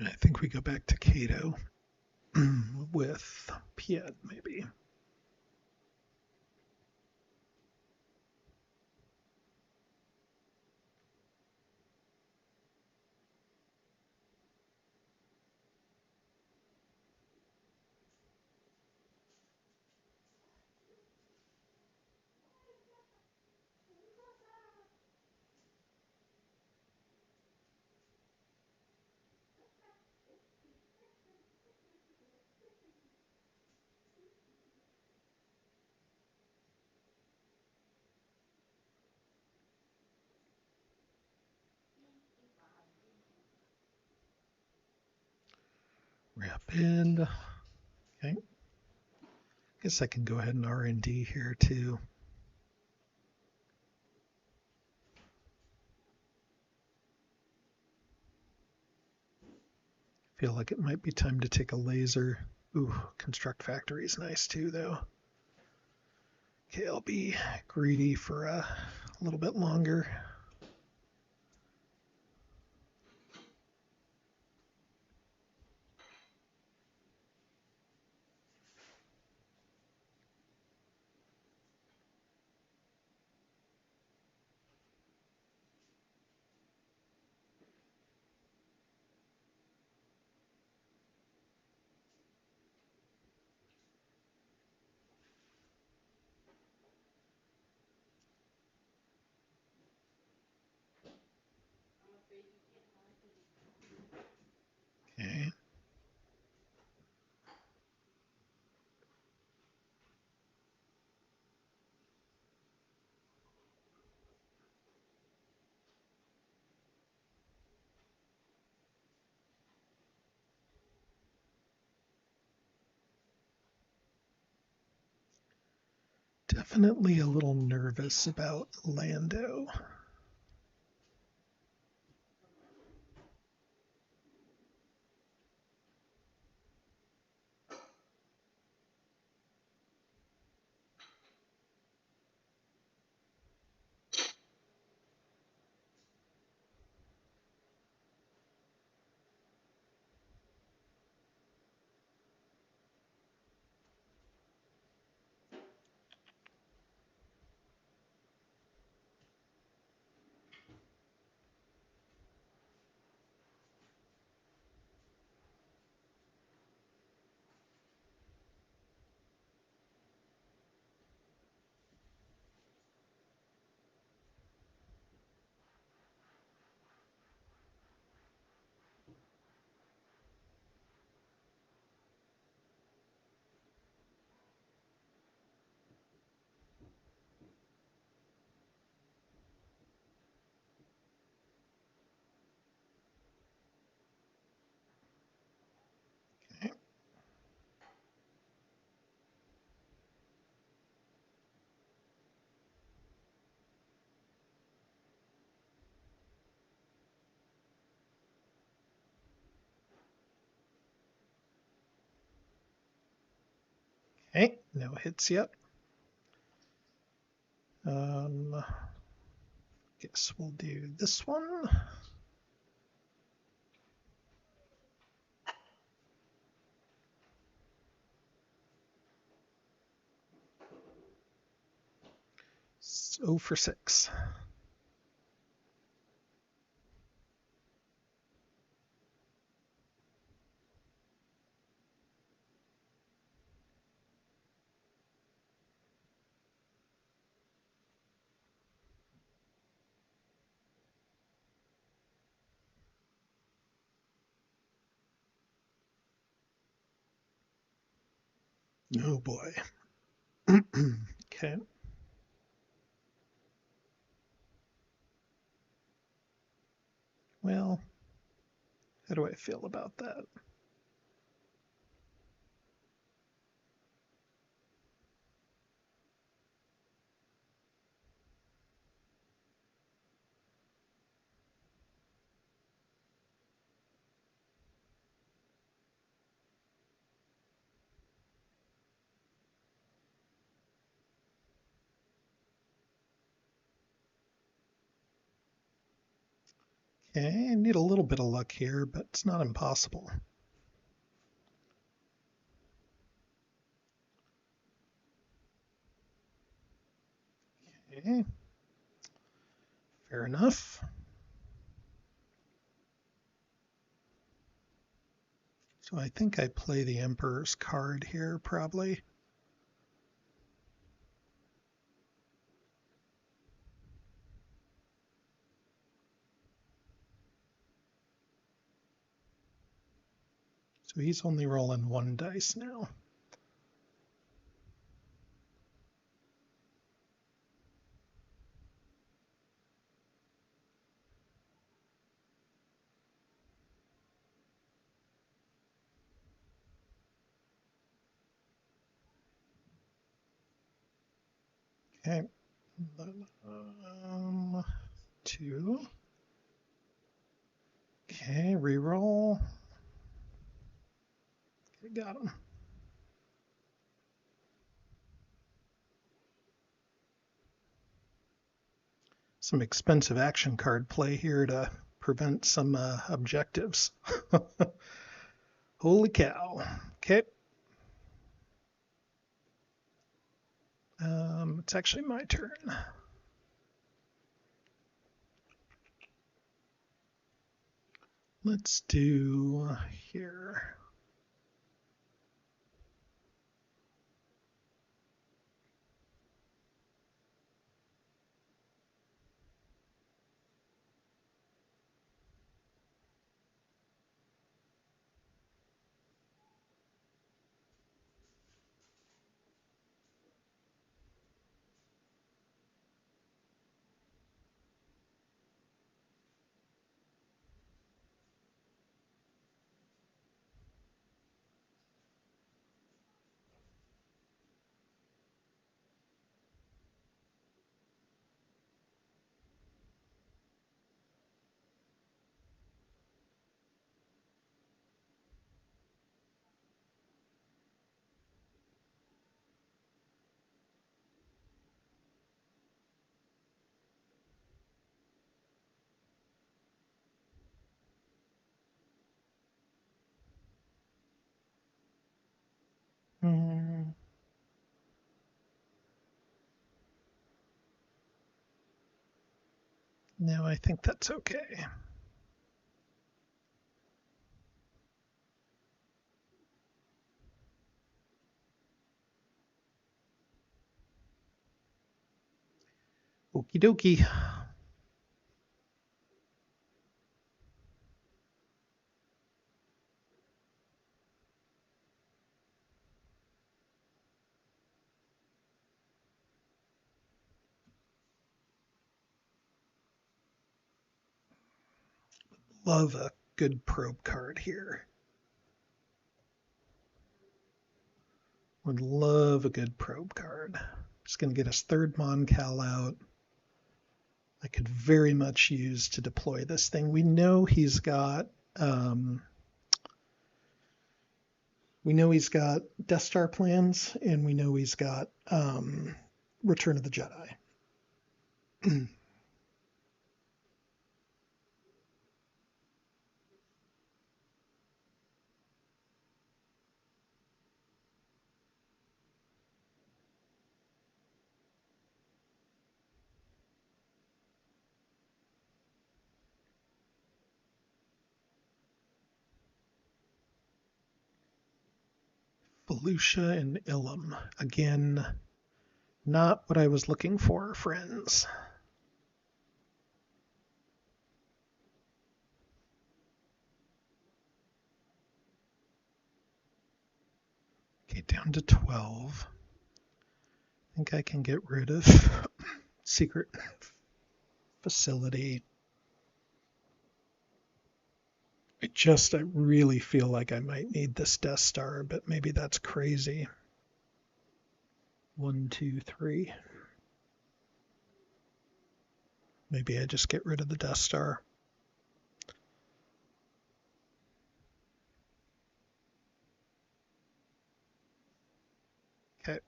I think we go back to Cato with Piet, maybe. Rapid. Okay. Guess I can go ahead and R&D here too. Feel like it might be time to take a laser. Ooh, construct factory is nice too, though. Okay, I'll be greedy for a little bit longer. Okay. Definitely a little nervous about Lando. Okay. Okay, no hits yet. Guess we'll do this one. So for 6. Oh boy. Okay. Well, how do I feel about that? Okay, I need a little bit of luck here, but it's not impossible. Okay, fair enough. So I think I play the Emperor's card here, probably. So he's only rolling one dice now. Okay. 2. Okay, reroll. Okay, got him. Some expensive action card play here to prevent some objectives. Holy cow. Okay. It's actually my turn. Let's do here. No, I think that's okay. Okie dokie. Love a good probe card here. Would love a good probe card. Just going to get his third Moncal out. I could very much use to deploy this thing. We know he's got Death Star plans, and we know he's got Return of the Jedi. Felucia and Ilum. Again, not what I was looking for, friends. Okay, down to 12. I think I can get rid of Secret Facility. I really feel like I might need this Death Star, but maybe that's crazy. 1, 2, 3. Maybe I just get rid of the Death Star. Okay.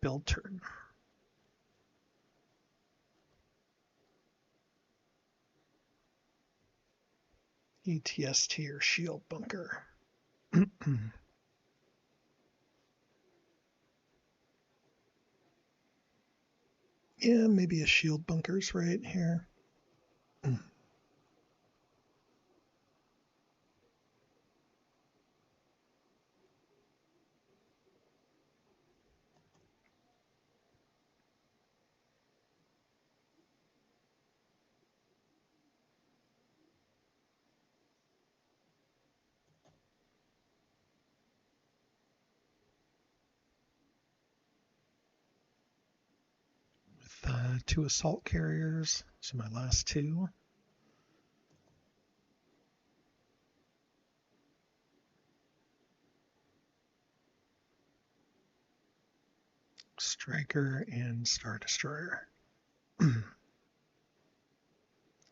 Build turn. ETST or shield bunker. Yeah, maybe a shield bunker's right here. With 2 assault carriers, so my last 2. Striker and Star Destroyer.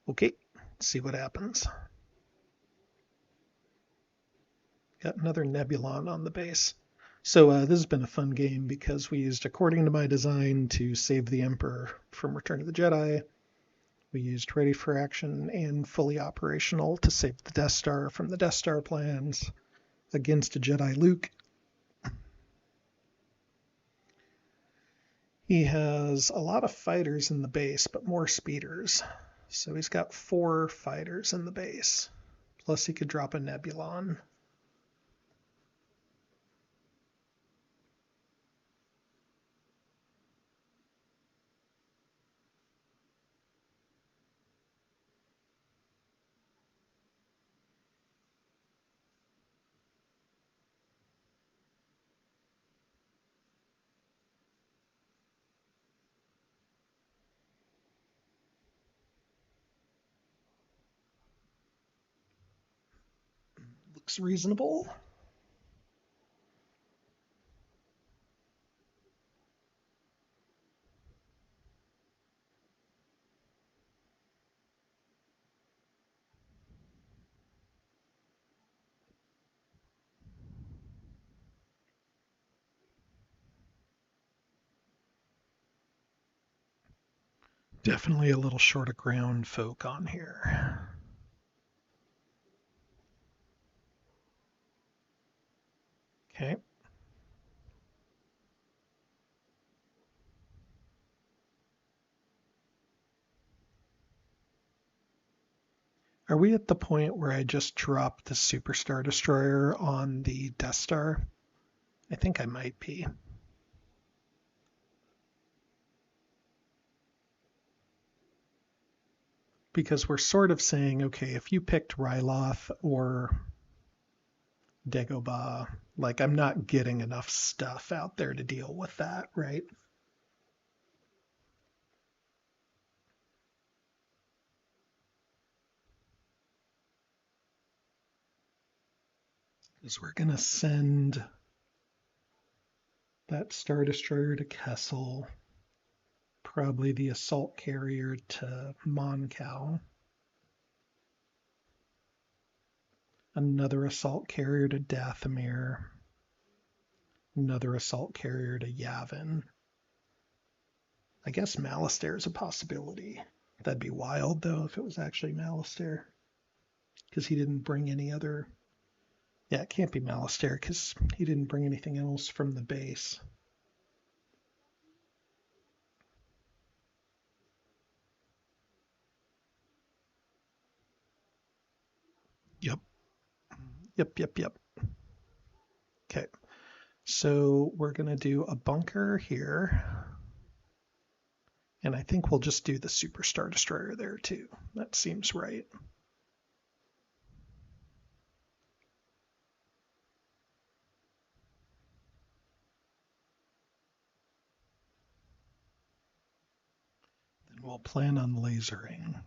Okay, let's see what happens. Got another Nebulon on the base. So this has been a fun game because we used according to my design to save the Emperor from Return of the Jedi. We used Ready for Action and Fully Operational to save the Death Star from the Death Star plans against a Jedi Luke. He has a lot of fighters in the base, but more speeders. So he's got 4 fighters in the base. Plus he could drop a Nebulon. Looks reasonable. Definitely a little short of ground folk on here. Okay. Are we at the point where I just dropped the Superstar Destroyer on the Death Star? I think I might be. Because we're sort of saying, okay, if you picked Ryloth or Dagobah, like I'm not getting enough stuff out there to deal with that, right? Because we're going to send that Star Destroyer to Kessel, probably the Assault Carrier to Moncal, another Assault Carrier to Dathomir, another Assault Carrier to Yavin. I guess Malastare is a possibility. That'd be wild, though, if it was actually Malastare. Because he didn't bring any other... Yeah, it can't be Malastare, because he didn't bring anything else from the base. Yep. Yep. Okay. So we're going to do a bunker here. And I think we'll just do the Superstar Destroyer there, too. That seems right. Then we'll plan on lasering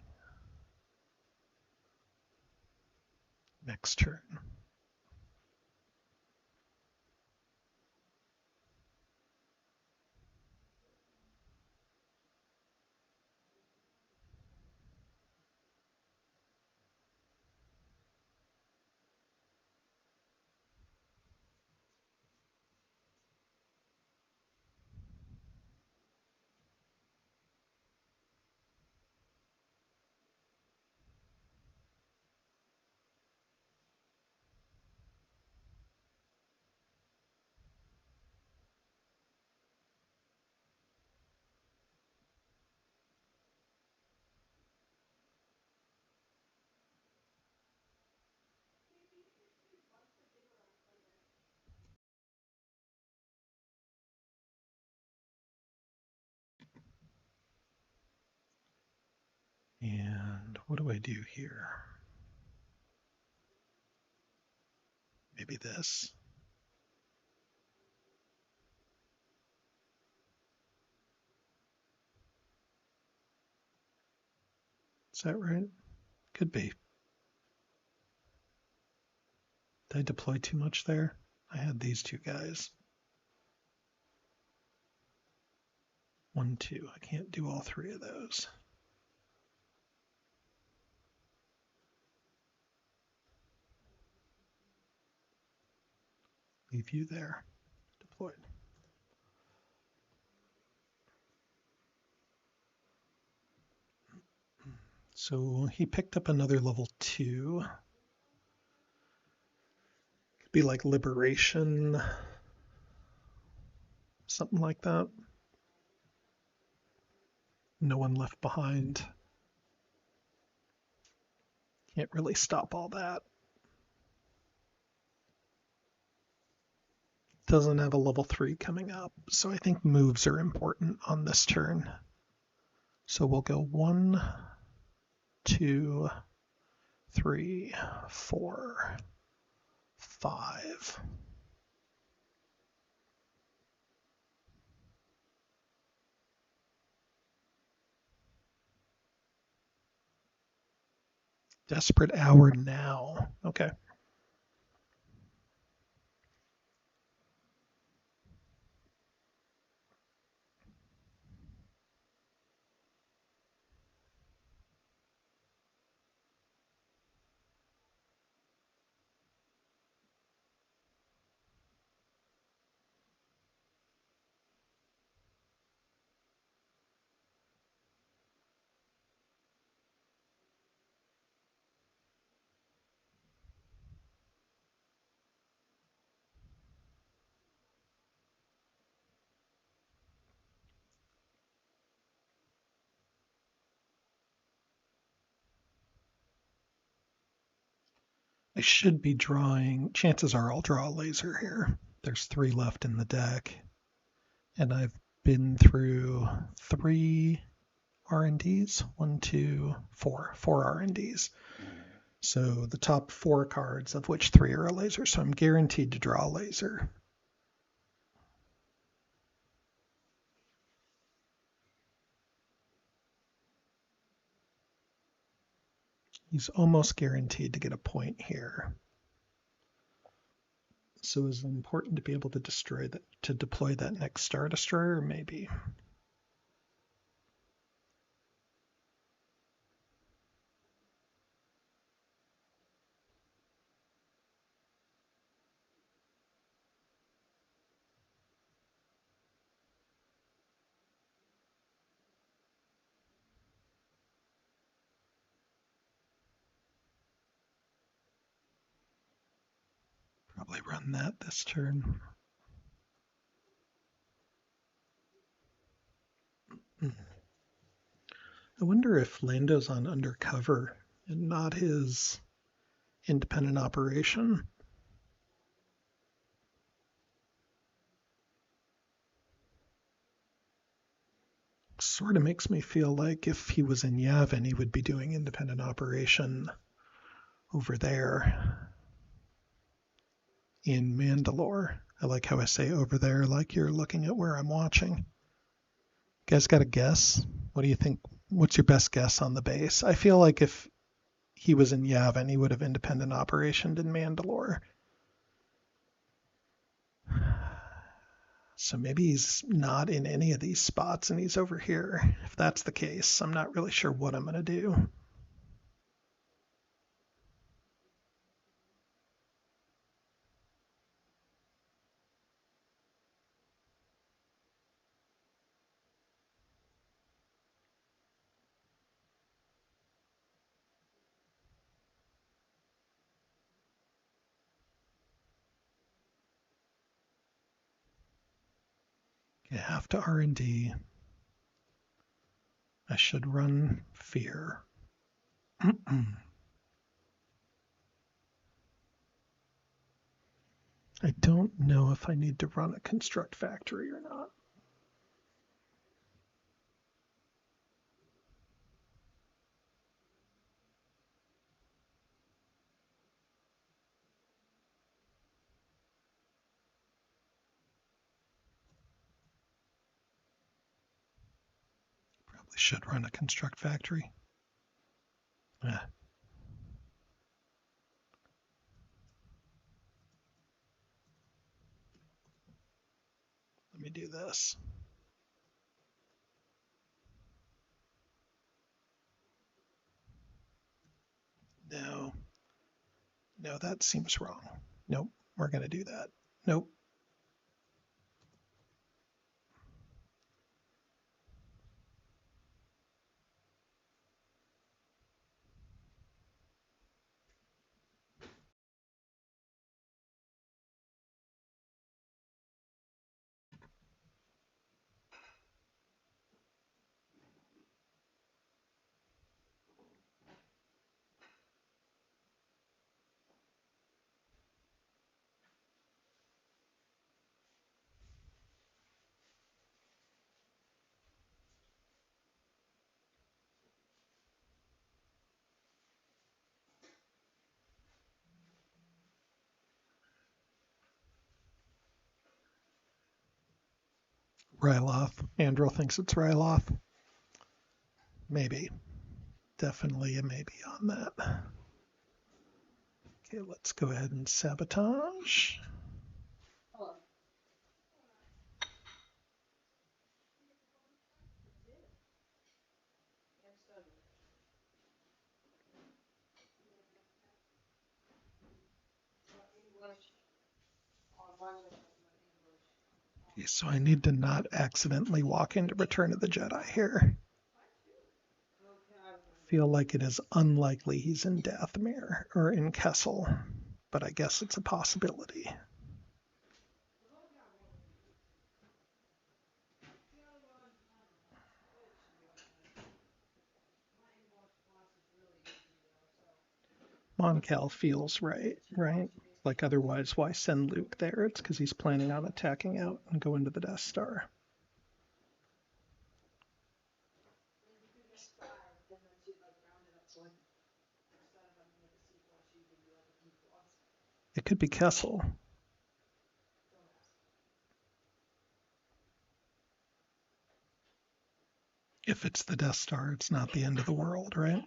next turn. what do I do here? Maybe this. Is that right? Could be. Did I deploy too much there? I had these two guys. 1, 2. I can't do all three of those. Leave you there. Deployed. So he picked up another level 2. Could be like Liberation, something like that. No one left behind. Can't really stop all that. Doesn't have a level 3 coming up, so I think moves are important on this turn. So we'll go 1, 2, 3, 4, 5. Desperate hour now. Okay. I should be drawing, chances are I'll draw a laser here. There's 3 left in the deck, and I've been through 3 R&Ds, 1, 2, 4 R&Ds. So the top 4 cards, of which 3 are a laser, so I'm guaranteed to draw a laser. He's almost guaranteed to get a point here. So is it important to be able to destroy that, to deploy that next Star Destroyer? Maybe. Probably run that this turn. I wonder if Lando's on undercover and not his independent operation. Sort of makes me feel like if he was in Yavin, he would be doing independent operation over there in Mandalore. I like how I say over there, like you're looking at where I'm watching. You guys got a guess? What do you think? What's your best guess on the base? I feel like if he was in Yavin, he would have independent operationed in Mandalore. So maybe he's not in any of these spots and he's over here. If that's the case, I'm not really sure what I'm going to do. I have to R&D. I should run fear. I don't know if I need to run a construct factory or not. should run a construct factory. Yeah. Let me do this. No, no, that seems wrong. Nope, we're going to do that. Nope. Ryloth. Andrew thinks it's Ryloth. Maybe. Definitely a maybe on that. Okay, let's go ahead and sabotage. Okay, so I need to not accidentally walk into Return of the Jedi here. Feel like it is unlikely he's in Dathomir or in Kessel, but I guess it's a possibility. Moncal feels right? Like otherwise, why send Luke there? It's because he's planning on attacking out and going to the Death Star. It could be Kessel. If it's the Death Star, it's not the end of the world, right?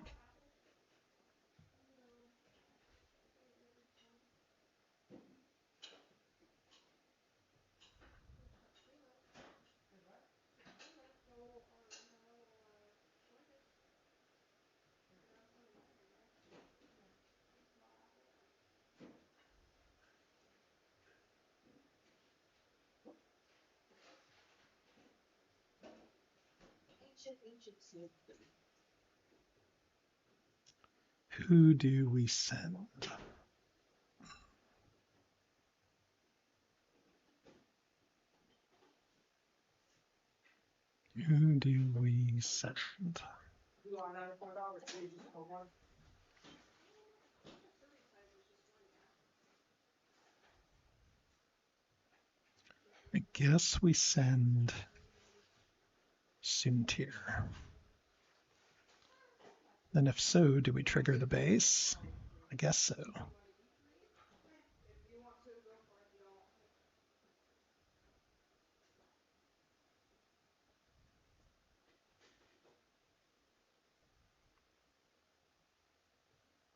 Who do we send? Who do we send? I guess we send Soontir. Then if so, do we trigger the base? I guess so.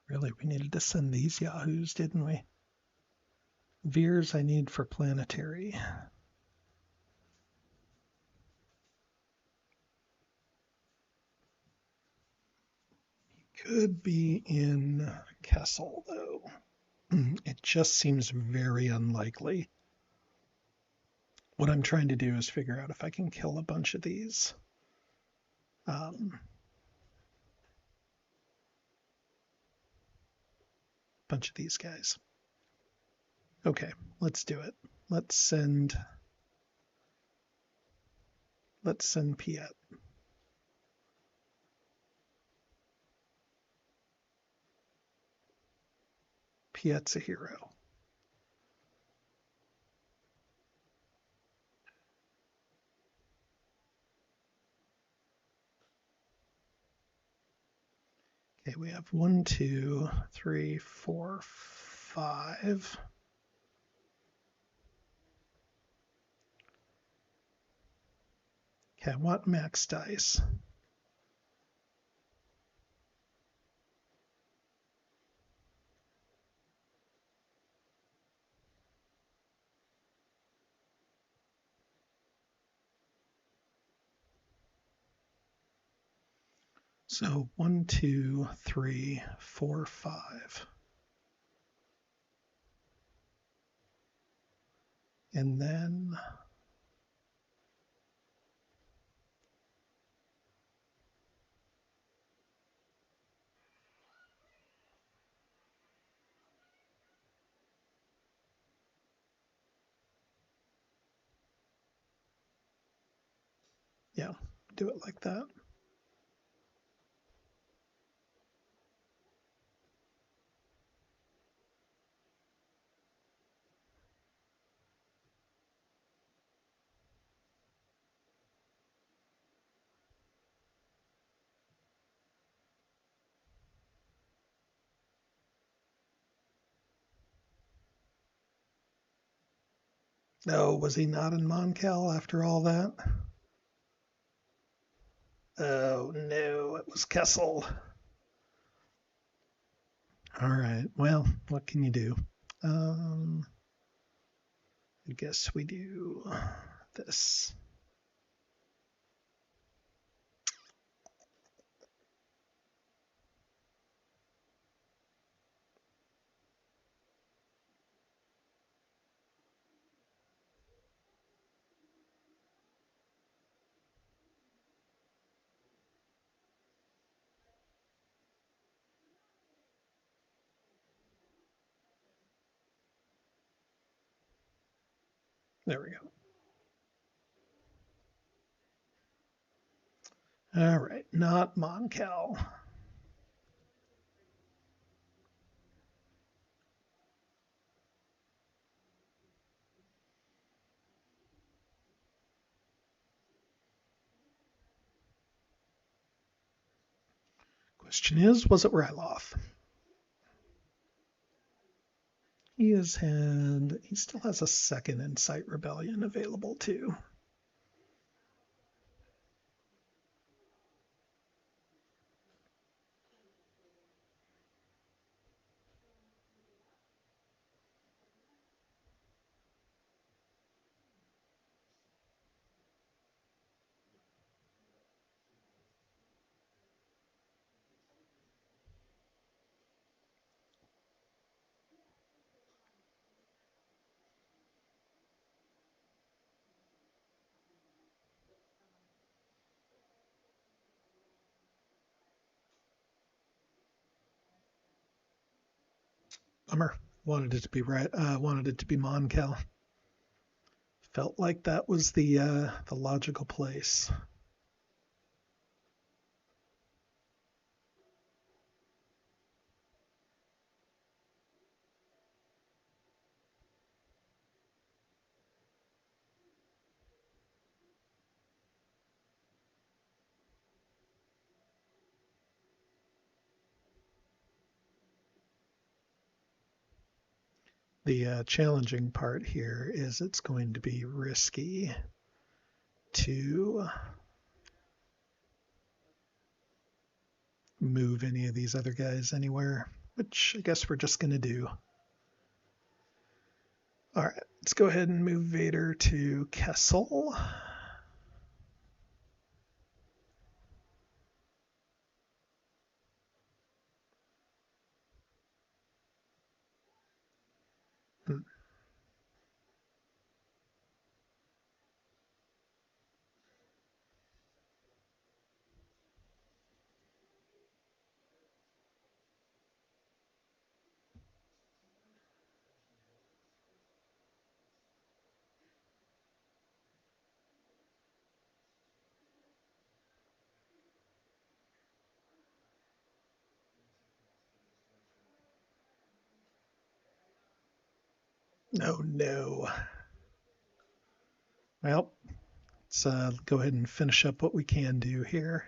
Really, we needed to send these yahoos, didn't we? Veers I need for planetary. Could be in Kessel, though. It just seems very unlikely. What I'm trying to do is figure out if I can kill a bunch of these. Bunch of these guys. Okay, let's do it. Let's send Piet. Piet's a hero. Okay, we have 1, 2, 3, 4, 5. Okay, I want max dice. So 1, 2, 3, 4, 5. And then yeah, do it like that. Oh, was he not in Moncal after all that? Oh no, it was Kessel. All right, well, what can you do? I guess we do this. There we go. All right, not Moncal. Question is, was it Ryloth? He still has a second Insight Rebellion available too. Bummer. Wanted it to be right. Wanted it to be Moncal. Felt like that was the logical place. The challenging part here is it's going to be risky to move any of these other guys anywhere, which I guess we're just going to do. All right, let's go ahead and move Vader to Kessel. Oh no. Well, let's go ahead and finish up what we can do here.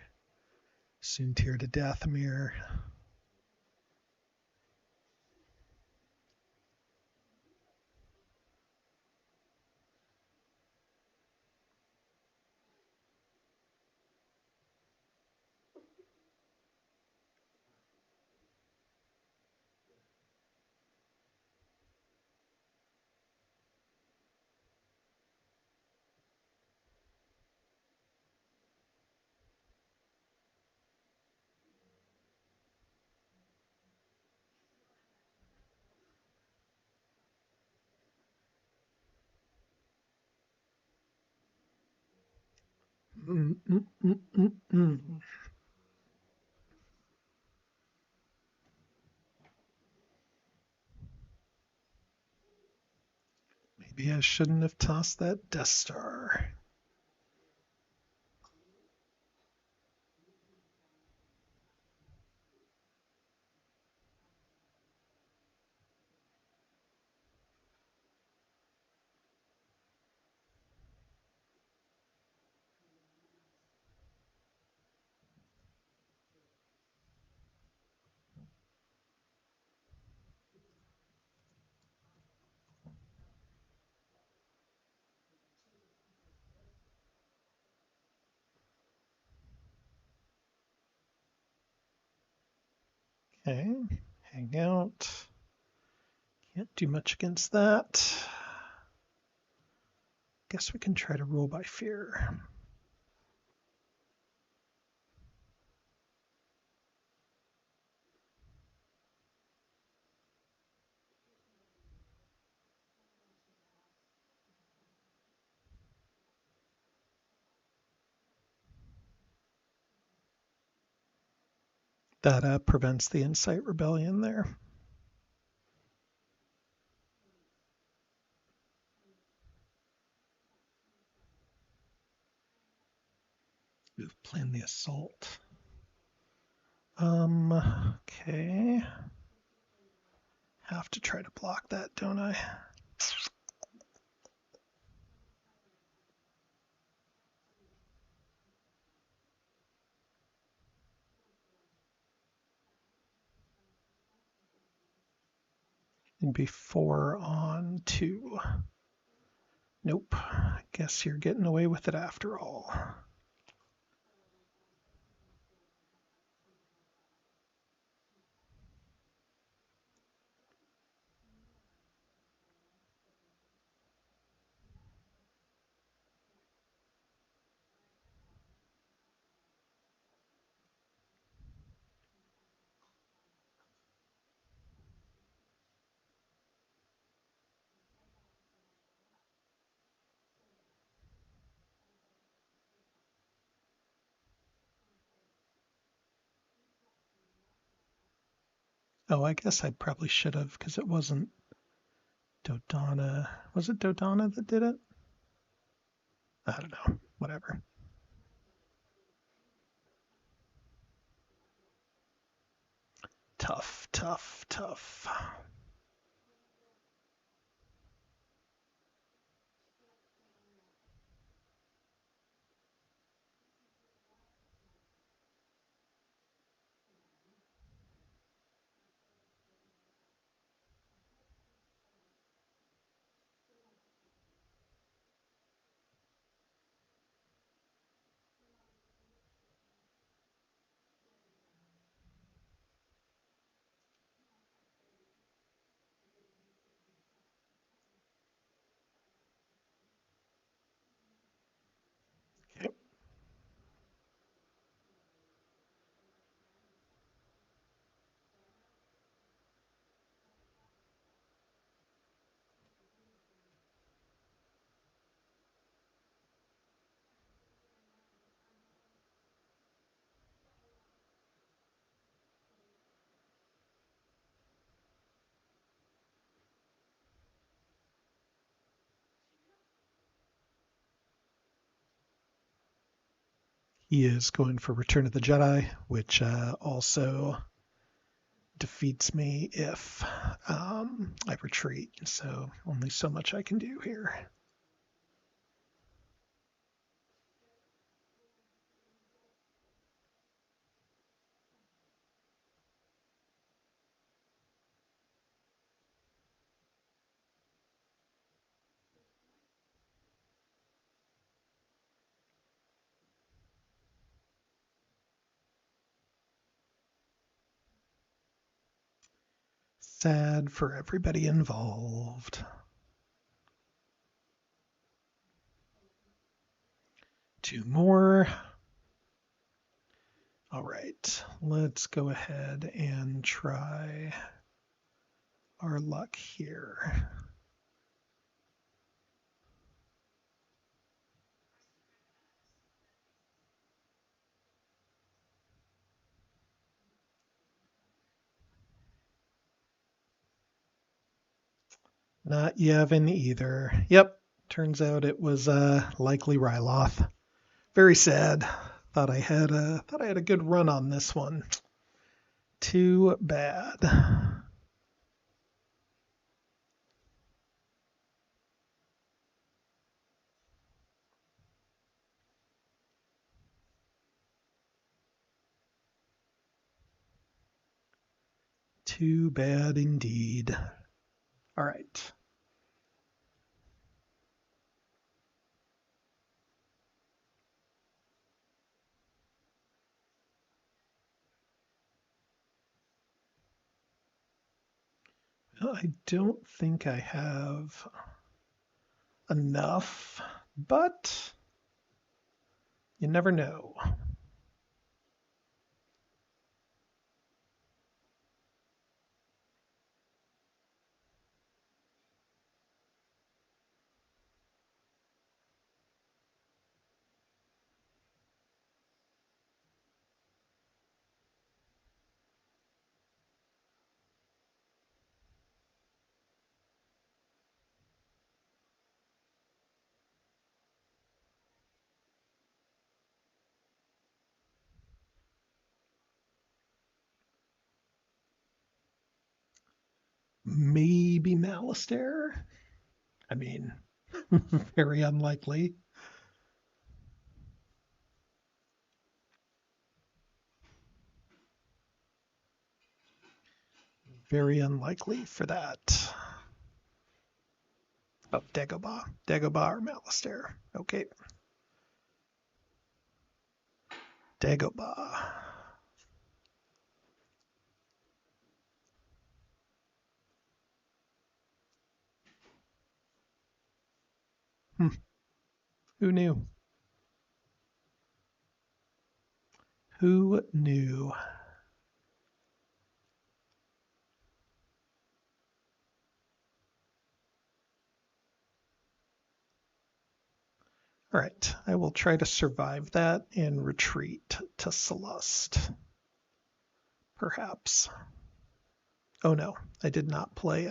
Soontir to Dathomir. Mm, mm, mm, mm, mm. Maybe I shouldn't have tossed that Death Star. Okay, hang out. Can't do much against that. Guess we can try to rule by fear. That prevents the Insight Rebellion there. We've planned the assault. Okay. Have to try to block that, don't I? It'd be 4 on 2. Nope. Guess you're getting away with it after all. Oh, I guess I probably should have, because it wasn't Dodonna. Was it Dodonna that did it? I don't know. Whatever. Tough, tough, tough. Okay. He is going for Return of the Jedi, which also defeats me if I retreat. So only so much I can do here. Sad for everybody involved. 2 more. All right, let's go ahead and try our luck here. Not Yevon either. Yep, turns out it was likely Ryloth. Very sad. Thought I had a good run on this one. Too bad. Too bad indeed. All right. I don't think I have enough, but you never know. Maybe Malistaire? I mean, very unlikely. Very unlikely for that. Oh, Dagobah. Dagobah or Malistaire. Okay. Dagobah. Hmm. Who knew? Who knew? All right. I will try to survive that and retreat to Celeste. Perhaps. Oh no, I did not play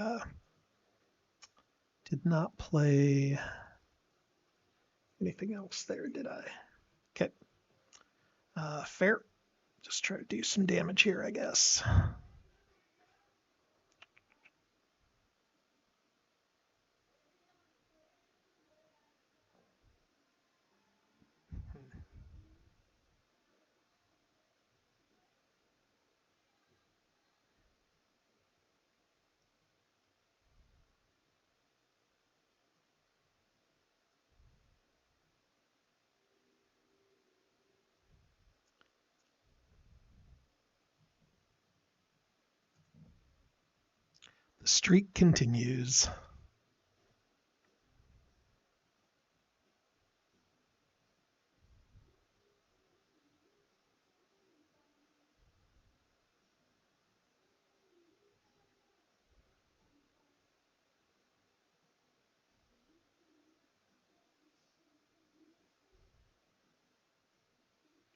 anything else there, did I? Okay. Fair. Just try to do some damage here, I guess. The streak continues.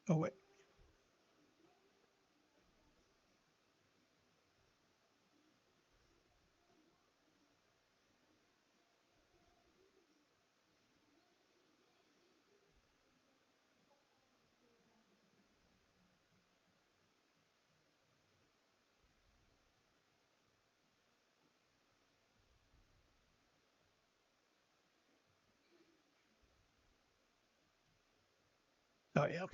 Oh, wait. Oh, yeah.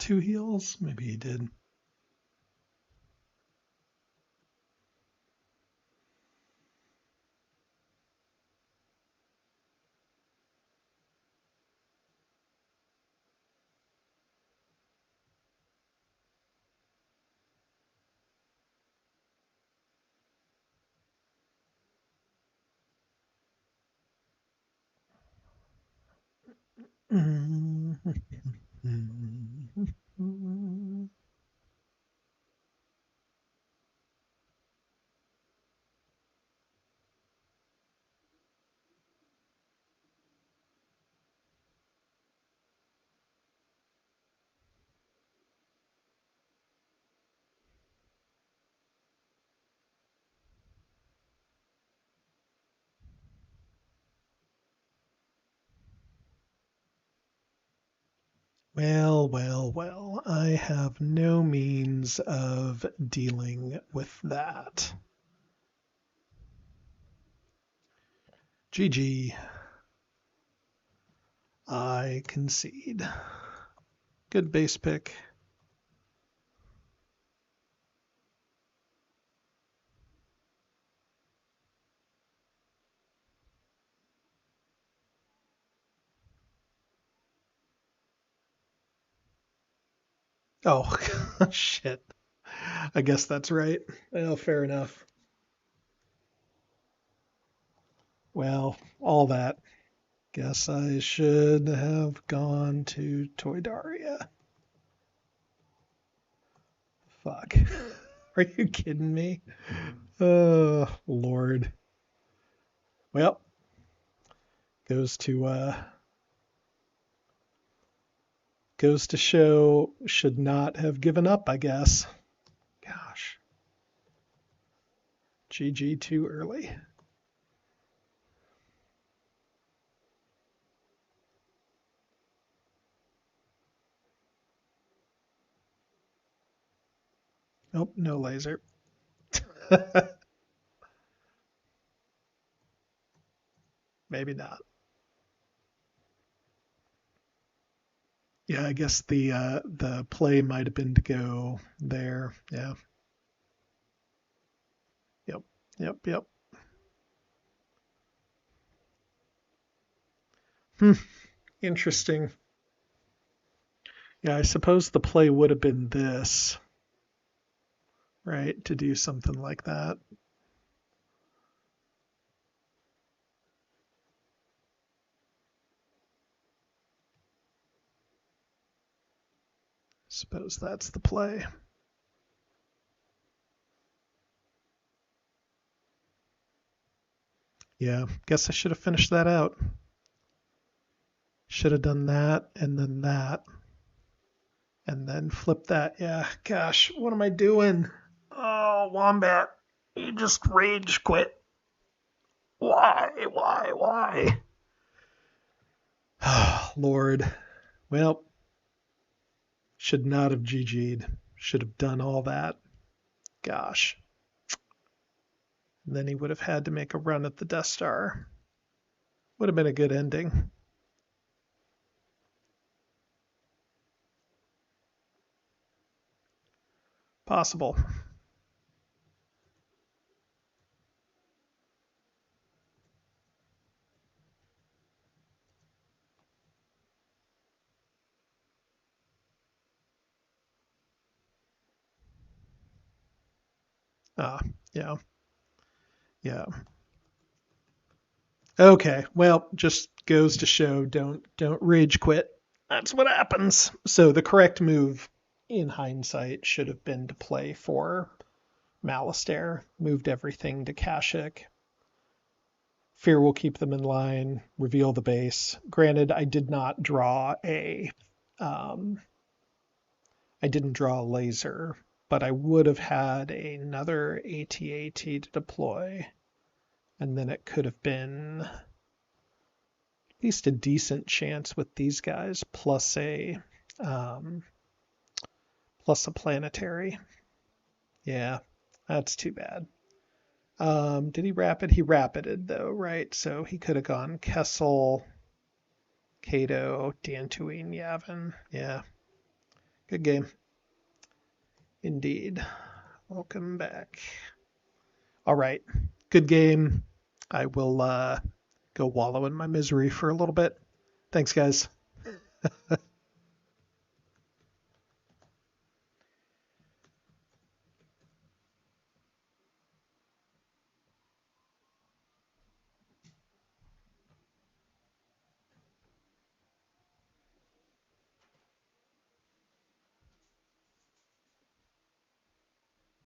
2 heals? Maybe he did. Well, well, well, I have no means of dealing with that. GG. I concede. Good base pick. Oh, shit. I guess that's right. Well, fair enough. Well, all that. Guess I should have gone to Toydaria. Fuck. Are you kidding me? Oh, Lord. Well, goes to show should not have given up, I guess. Gosh. GG too early. Nope, no laser. Maybe not. Yeah, I guess the play might have been to go there. Yeah. Yep. Yep. Yep. Hmm. Interesting. Yeah, I suppose the play would have been this, right? To do something like that. Suppose that's the play. Yeah, guess I should have finished that out. Should have done that and then that and then flip that. Yeah, gosh, what am I doing? Oh, Wombat, you just rage quit. Why? Why? Oh, Lord. Well, should not have GG'd. Should have done all that. Gosh. And then he would have had to make a run at the Death Star. Would have been a good ending. Possible. Ah, yeah. Yeah. Okay. Well, just goes to show don't rage quit. That's what happens. So the correct move in hindsight should have been to play for Malastare, moved everything to Kashyyyk. Fear will keep them in line, reveal the base. Granted, um, I didn't draw a laser, but I would have had another AT-AT to deploy. And then it could have been at least a decent chance with these guys, um, plus a planetary. Yeah, that's too bad. Did he rapid? He rapided though, right? So he could have gone Kessel, Kato, Dantooine, Yavin. Yeah. Good game. Indeed. Welcome back. All right. Good game. I will go wallow in my misery for a little bit. Thanks, guys.